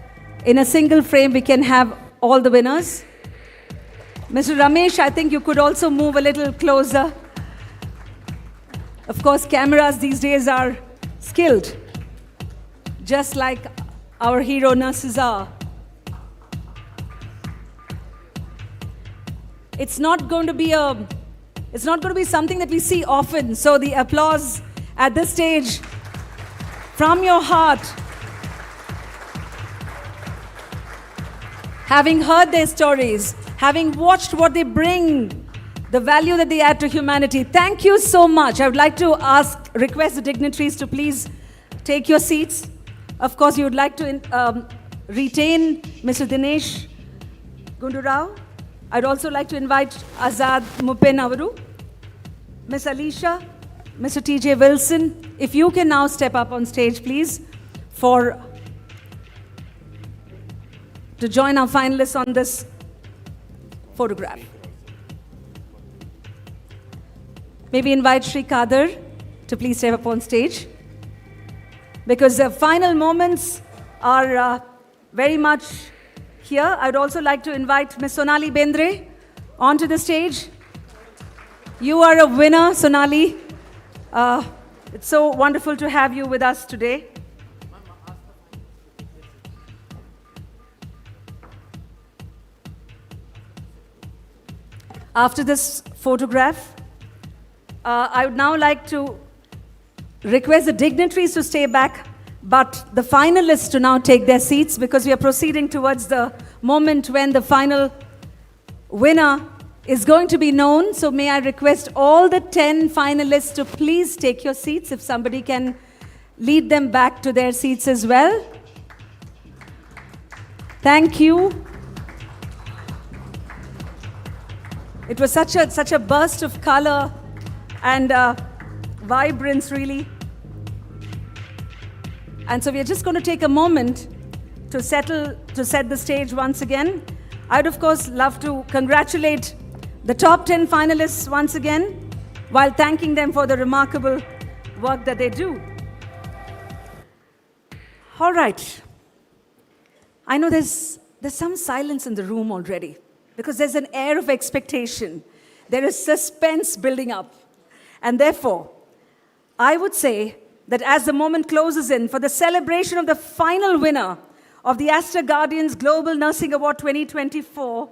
in a single frame we can have all the winners. Mr. Ramesh, I think you could also move a little closer. Of course, cameras these days are skilled, just like our hero nurses are. It's not going to be something that we see often. So the applause at this stage from your heart, having heard their stories, having watched what they bring, the value that they add to humanity. Thank you so much. I would like to request the dignitaries to please take your seats. Of course, you would like to retain Mr. Dinesh Gundurao. I'd also like to invite Azad Mupen Avaru, Ms. Alicia, Mr. TJ Wilson. If you can now step up on stage, please, to join our finalists on this photograph. Maybe invite Sri Kader to please step up on stage, because the final moments are very much here. I'd also like to invite Ms. Sonali Bendre onto the stage. You are a winner, Sonali. It's so wonderful to have you with us today. After this photograph, I would now like to request the dignitaries to stay back, but the finalists to now take their seats, because we are proceeding towards the moment when the final winner is going to be known. So may I request all the 10 finalists to please take your seats, if somebody can lead them back to their seats as well. Thank you. It was such a burst of color and vibrance, really. And so we are just going to take a moment to set the stage once again. I'd of course love to congratulate the top 10 finalists once again, while thanking them for the remarkable work that they do. All right. I know there's some silence in the room already, because there's an air of expectation. There is suspense building up. And therefore, I would say that as the moment closes in for the celebration of the final winner of the Aster Guardians Global Nursing Award 2024,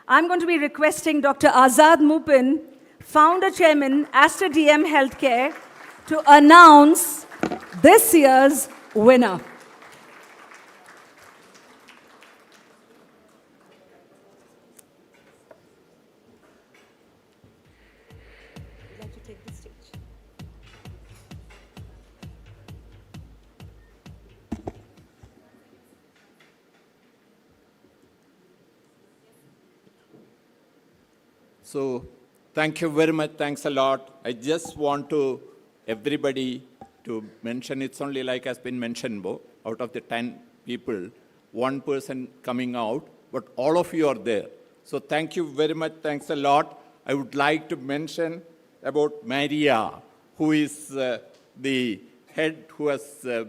I'm going to be requesting Dr. Azad Mupin, Founder Chairman, Aster DM Healthcare, to announce this year's winner. So thank you very much. Thanks a lot. I just want to everybody to mention, it's only like has been mentioned, out of the 10 people, one person coming out, but all of you are there. So thank you very much. Thanks a lot. I would like to mention about Maria, who is the head, who has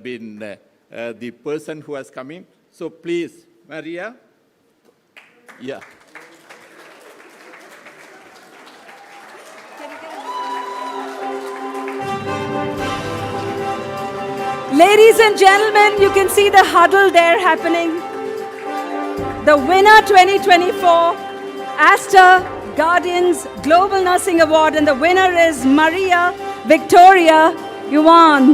been the person who has come in. So please, Maria. Yeah. Ladies and gentlemen, you can see the huddle there happening. The winner 2024, Aster Guardians Global Nursing Award, and the winner is Maria Victoria Yuan.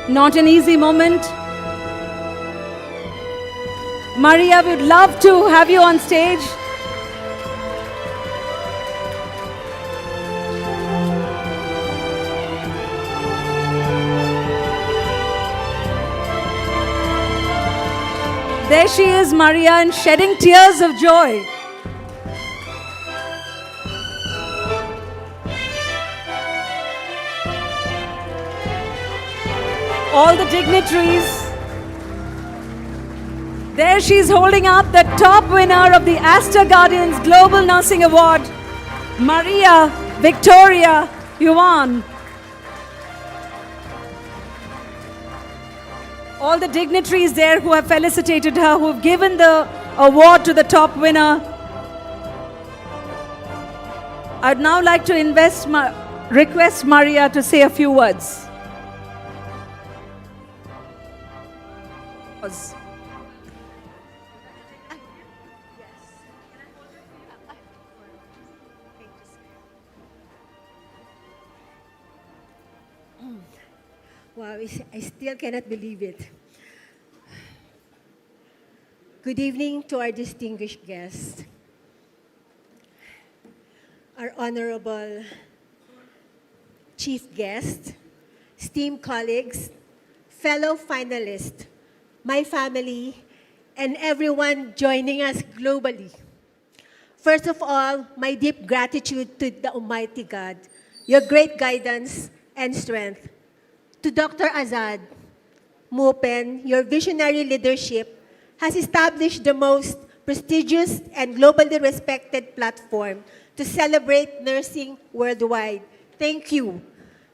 Not an easy moment. Maria, we'd love to have you on stage. There she is, Maria, and shedding tears of joy. All the dignitaries. There she's holding up the top winner of the Aster Guardians Global Nursing Award, Maria Victoria Yuan. All the dignitaries there who have felicitated her, who have given the award to the top winner. I'd now like to request Maria to say a few words. Wow, I still cannot believe it. Good evening to our distinguished guests, our honorable chief guest, esteemed colleagues, fellow finalists, my family, and everyone joining us globally. First of all, my deep gratitude to the Almighty God, your great guidance and strength. To Dr. Azad Mupen, your visionary leadership has established the most prestigious and globally respected platform to celebrate nursing worldwide. Thank you.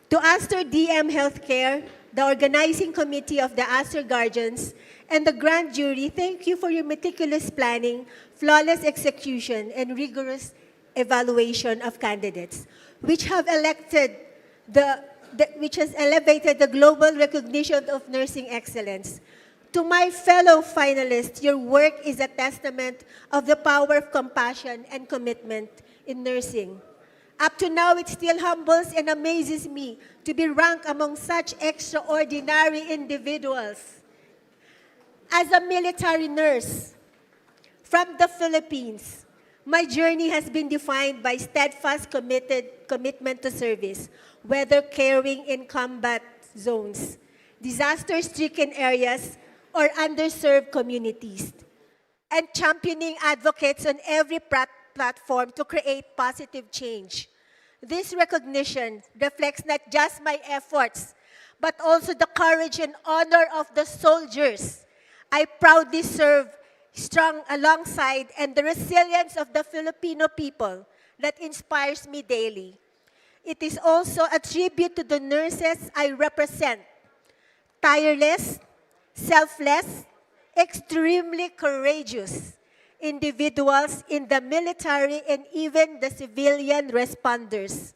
To Aster DM Healthcare, the organizing committee of the Aster Guardians, and the grand jury, thank you for your meticulous planning, flawless execution, and rigorous evaluation of candidates, which has elevated the global recognition of nursing excellence. To my fellow finalists, your work is a testament of the power of compassion and commitment in nursing. Up to now, it still humbles and amazes me to be ranked among such extraordinary individuals. As a military nurse from the Philippines, my journey has been defined by steadfast commitment to service, whether caring in combat zones, disaster-stricken areas, or underserved communities, and championing advocates on every platform to create positive change. This recognition reflects not just my efforts, but also the courage and honor of the soldiers I proudly serve strong alongside, and the resilience of the Filipino people that inspires me daily. It is also a tribute to the nurses I represent, tireless, selfless, extremely courageous individuals in the military and even the civilian responders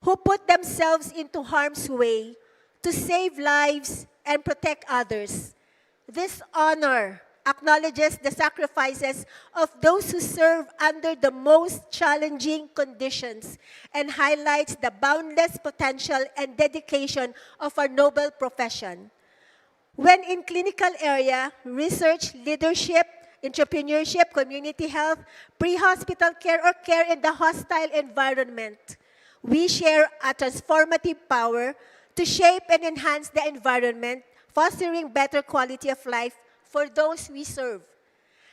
who put themselves into harm's way to save lives and protect others. This honor acknowledges the sacrifices of those who serve under the most challenging conditions and highlights the boundless potential and dedication of our noble profession. When in clinical area, research, leadership, entrepreneurship, community health, pre-hospital care, or care in the hostile environment, we share a transformative power to shape and enhance the environment, fostering better quality of life for those we serve.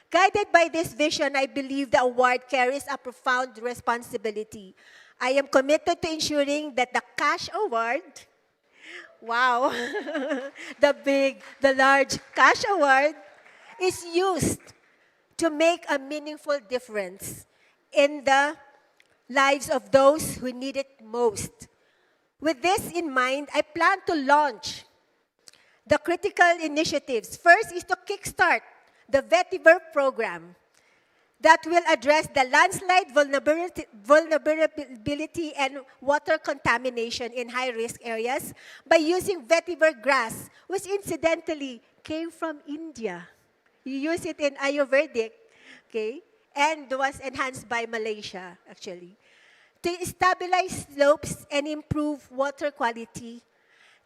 Guided by this vision, I believe the award carries a profound responsibility. I am committed to ensuring that the cash award, wow, the large cash award, is used to make a meaningful difference in the lives of those who need it most. With this in mind, I plan to launch the critical initiatives. First is to kickstart the Vetiver program that will address the landslide vulnerability and water contamination in high-risk areas by using vetiver grass, which incidentally came from India. You use it in Ayurvedic, okay, and was enhanced by Malaysia, actually, to stabilize slopes and improve water quality.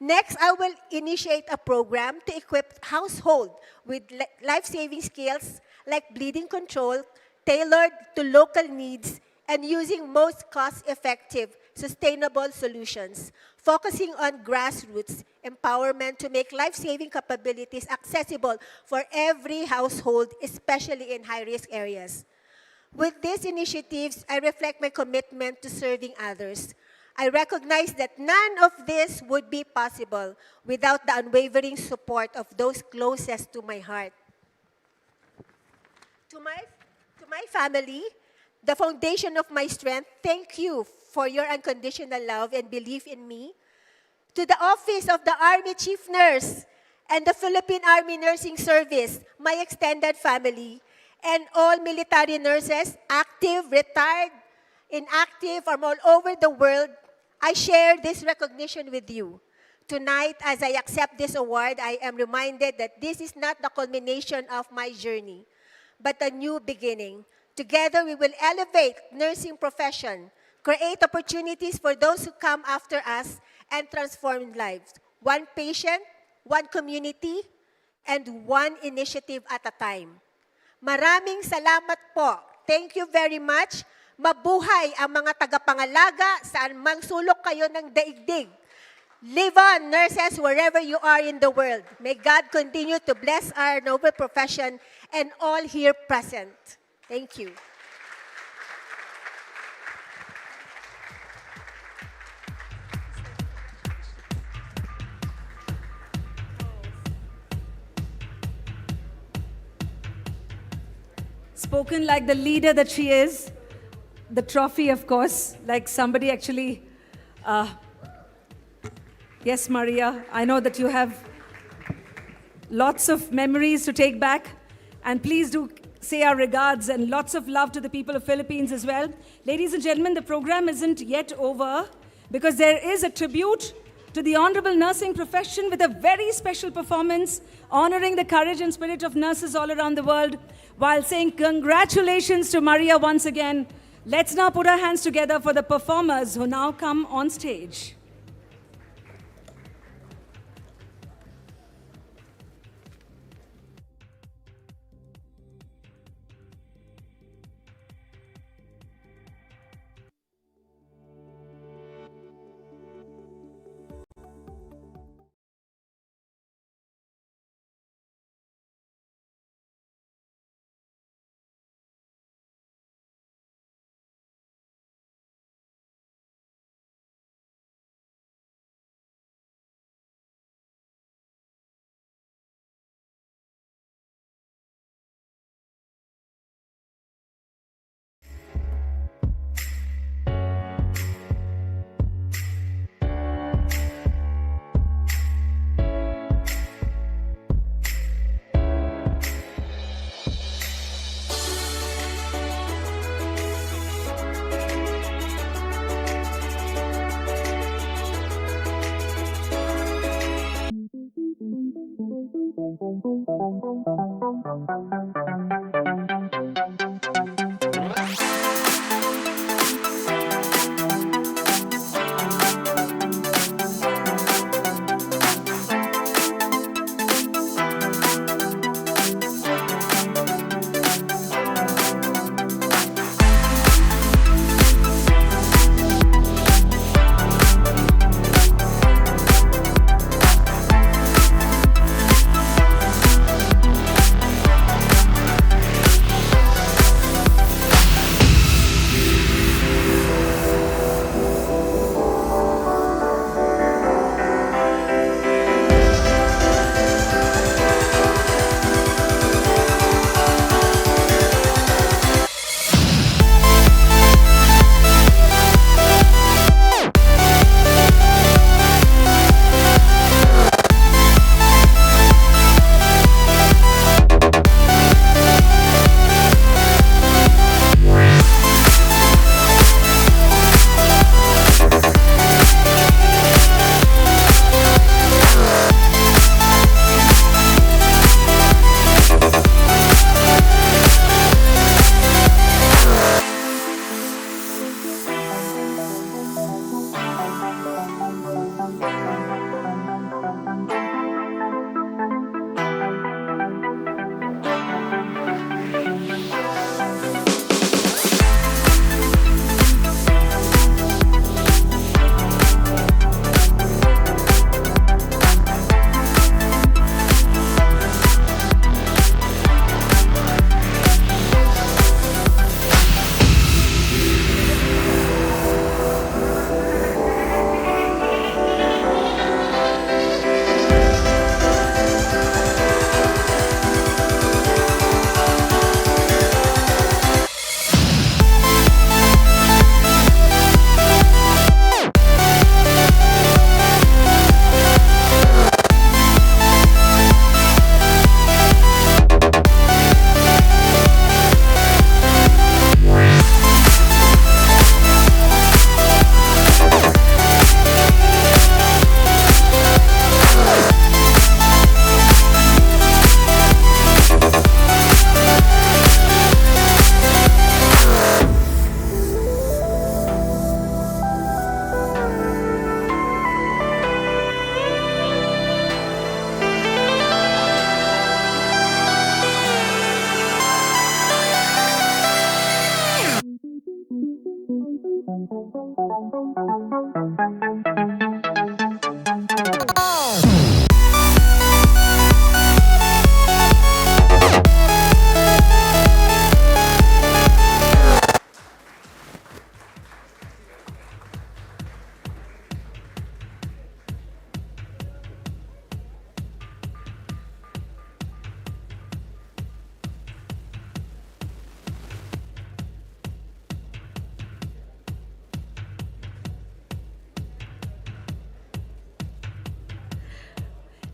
Next, I will initiate a program to equip households with life-saving skills like bleeding control, tailored to local needs, and using most cost-effective, sustainable solutions, focusing on grassroots empowerment to make life-saving capabilities accessible for every household, especially in high-risk areas. With these initiatives, I reflect my commitment to serving others. I recognize that none of this would be possible without the unwavering support of those closest to my heart. To my family, the foundation of my strength, thank you for your unconditional love and belief in me. To the Office of the Army Chief Nurse and the Philippine Army Nursing Service, my extended family, and all military nurses, active, retired, inactive, from all over the world, I share this recognition with you. Tonight, as I accept this award, I am reminded that this is not the culmination of my journey, but a new beginning. Together, we will elevate nursing profession, create opportunities for those who come after us, and transform lives. One patient, one community, and one initiative at a time. Maraming salamat po. Thank you very much. Mabuhay ang mga tagapangalaga saan mang sulok kayo ng daigdig. Live on, nurses, wherever you are in the world. May God continue to bless our noble profession and all here present. Thank you. Spoken like the leader that she is. The trophy, of course, like somebody actually... Yes, Maria, I know that you have lots of memories to take back. And please do say our regards and lots of love to the people of Philippines as well. Ladies and gentlemen, the program isn't yet over because there is a tribute to the honorable nursing profession with a very special performance honoring the courage and spirit of nurses all around the world while saying congratulations to Maria once again. Let's now put our hands together for the performers who now come on stage.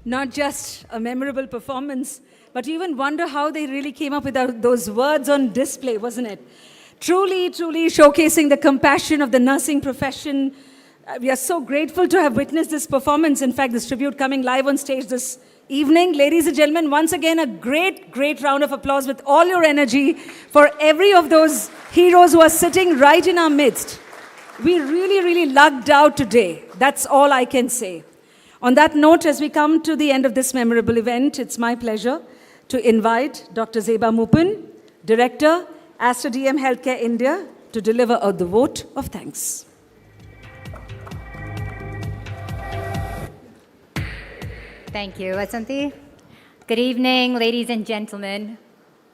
Not just a memorable performance, but you even wonder how they really came up with those words on display, wasn't it? Truly, truly showcasing the compassion of the nursing profession. We are so grateful to have witnessed this performance. In fact, this tribute coming live on stage this evening. Ladies and gentlemen, once again, a great, great round of applause with all your energy for every of those heroes who are sitting right in our midst. We really, really lucked out today. That's all I can say. On that note, as we come to the end of this memorable event, it's my pleasure to invite Dr. Zeba Mupin, Director, Aster DM Healthcare India, to deliver out the vote of thanks. Thank you, Vasanti. Good evening, ladies and gentlemen.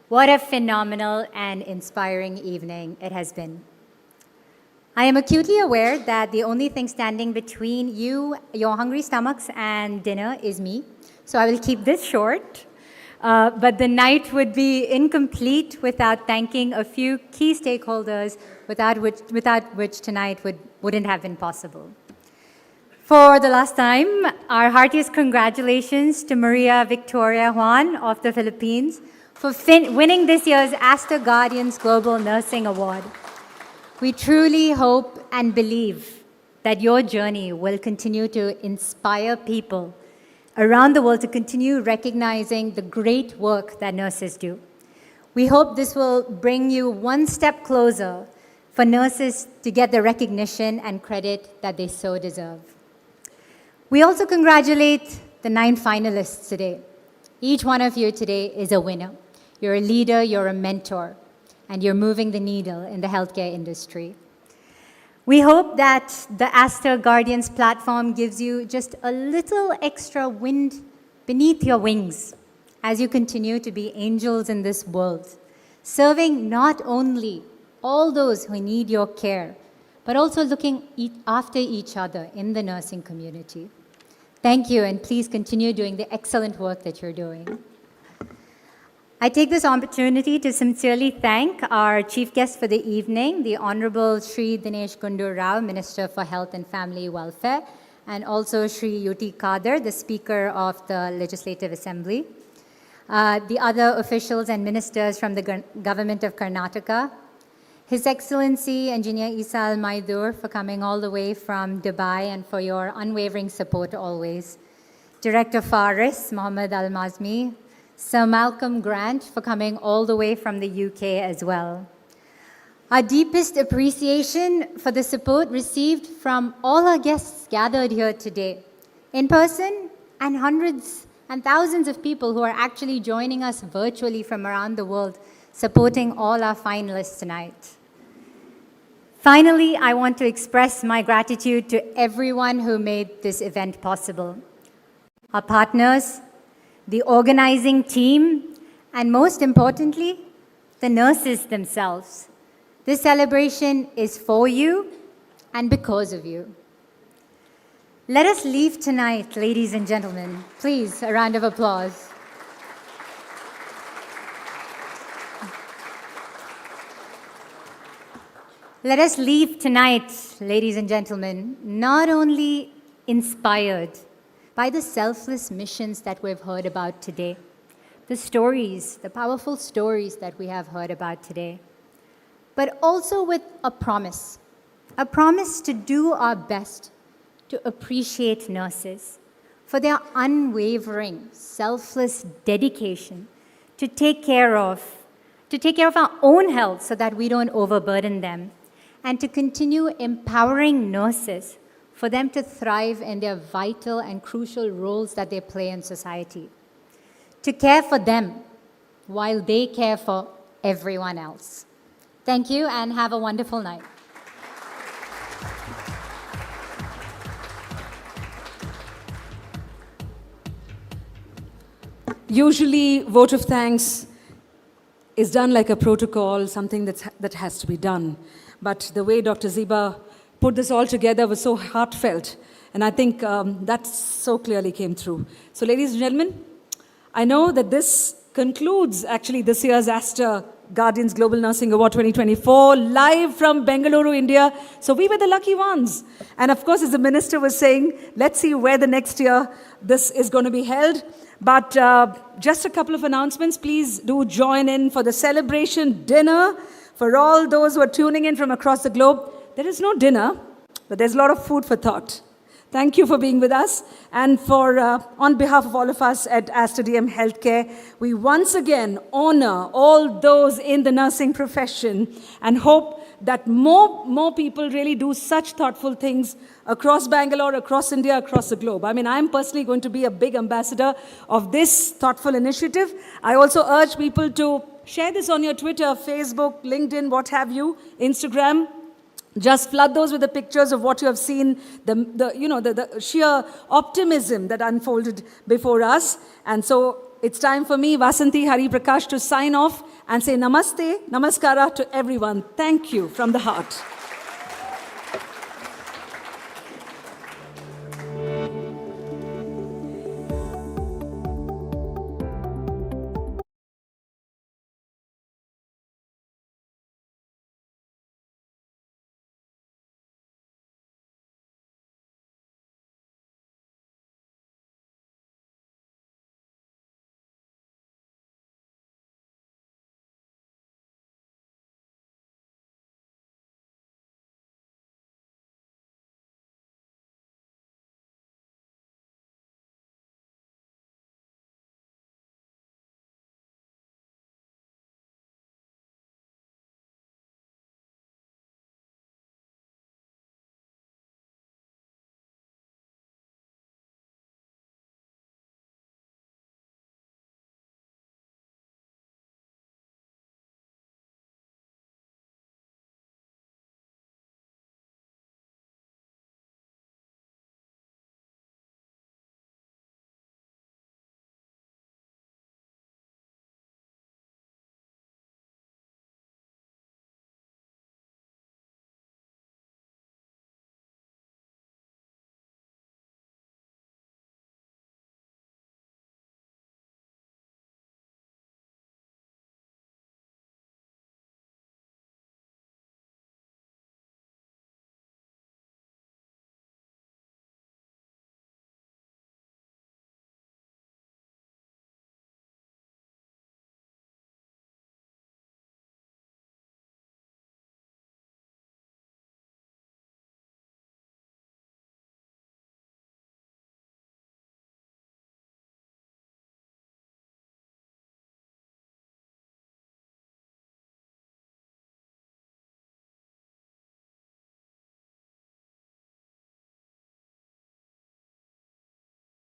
What a phenomenal and inspiring evening it has been. I am acutely aware that the only thing standing between you, your hungry stomachs, and dinner is me, so I will keep this short. But the night would be incomplete without thanking a few key stakeholders without which tonight wouldn't have been possible. For the last time, our heartiest congratulations to Maria Victoria Juan of the Philippines for winning this year's Aster Guardians Global Nursing Award. We truly hope and believe that your journey will continue to inspire people around the world to continue recognizing the great work that nurses do. We hope this will bring you one step closer for nurses to get the recognition and credit that they so deserve. We also congratulate the 9 finalists today. Each one of you today is a winner. You're a leader, you're a mentor, and you're moving the needle in the healthcare industry. We hope that the Aster Guardians platform gives you just a little extra wind beneath your wings as you continue to be angels in this world, serving not only all those who need your care, but also looking after each other in the nursing community. Thank you, and please continue doing the excellent work that you're doing. I take this opportunity to sincerely thank our chief guest for the evening, the Honorable Shri Dinesh Gundu Rao, Minister for Health and Family Welfare, and also Shri Yuti Kadir, the Speaker of the Legislative Assembly, the other officials and ministers from the Government of Karnataka, His Excellency Engineer Isa Al-Maidur for coming all the way from Dubai and for your unwavering support always, Director Faris, Mohammed Al-Mazmi, Sir Malcolm Grant for coming all the way from the UK as well. Our deepest appreciation for the support received from all our guests gathered here today, in person, and hundreds and thousands of people who are actually joining us virtually from around the world, supporting all our finalists tonight. Finally, I want to express my gratitude to everyone who made this event possible. Our partners, the organizing team, and most importantly, the nurses themselves. This celebration is for you and because of you. Let us leave tonight, ladies and gentlemen. Please, a round of applause. Let us leave tonight, ladies and gentlemen, not only inspired by the selfless missions that we've heard about today, the stories, the powerful stories that we have heard about today, but also with a promise to do our best to appreciate nurses for their unwavering, selfless dedication to take care of our own health so that we don't overburden them, and to continue empowering nurses for them to thrive in their vital and crucial roles that they play in society. To care for them while they care for everyone else. Thank you and have a wonderful night. Usually, vote of thanks is done like a protocol, something that has to be done. But the way Dr. Zeba put this all together was so heartfelt. And I think that so clearly came through. So ladies and gentlemen, I know that this concludes actually this year's Aster Guardian's Global Nursing Award 2024, live from Bengaluru, India. So we were the lucky ones. And of course, as the minister was saying, let's see where the next year this is going to be held. But just a couple of announcements. Please do join in for the celebration dinner for all those who are tuning in from across the globe. There is no dinner, but there's a lot of food for thought. Thank you for being with us. And for, on behalf of all of us at Aster DM Healthcare, we once again honor all those in the nursing profession and hope that more people really do such thoughtful things across Bangalore, across India, across the globe. I mean, I'm personally going to be a big ambassador of this thoughtful initiative. I also urge people to share this on your Twitter, Facebook, LinkedIn, what have you, Instagram. Just flood those with the pictures of what you have seen, the sheer optimism that unfolded before us. And so it's time for me, Vasanthi Hari Prakash, to sign off and say namaste, namaskara to everyone. Thank you from the heart.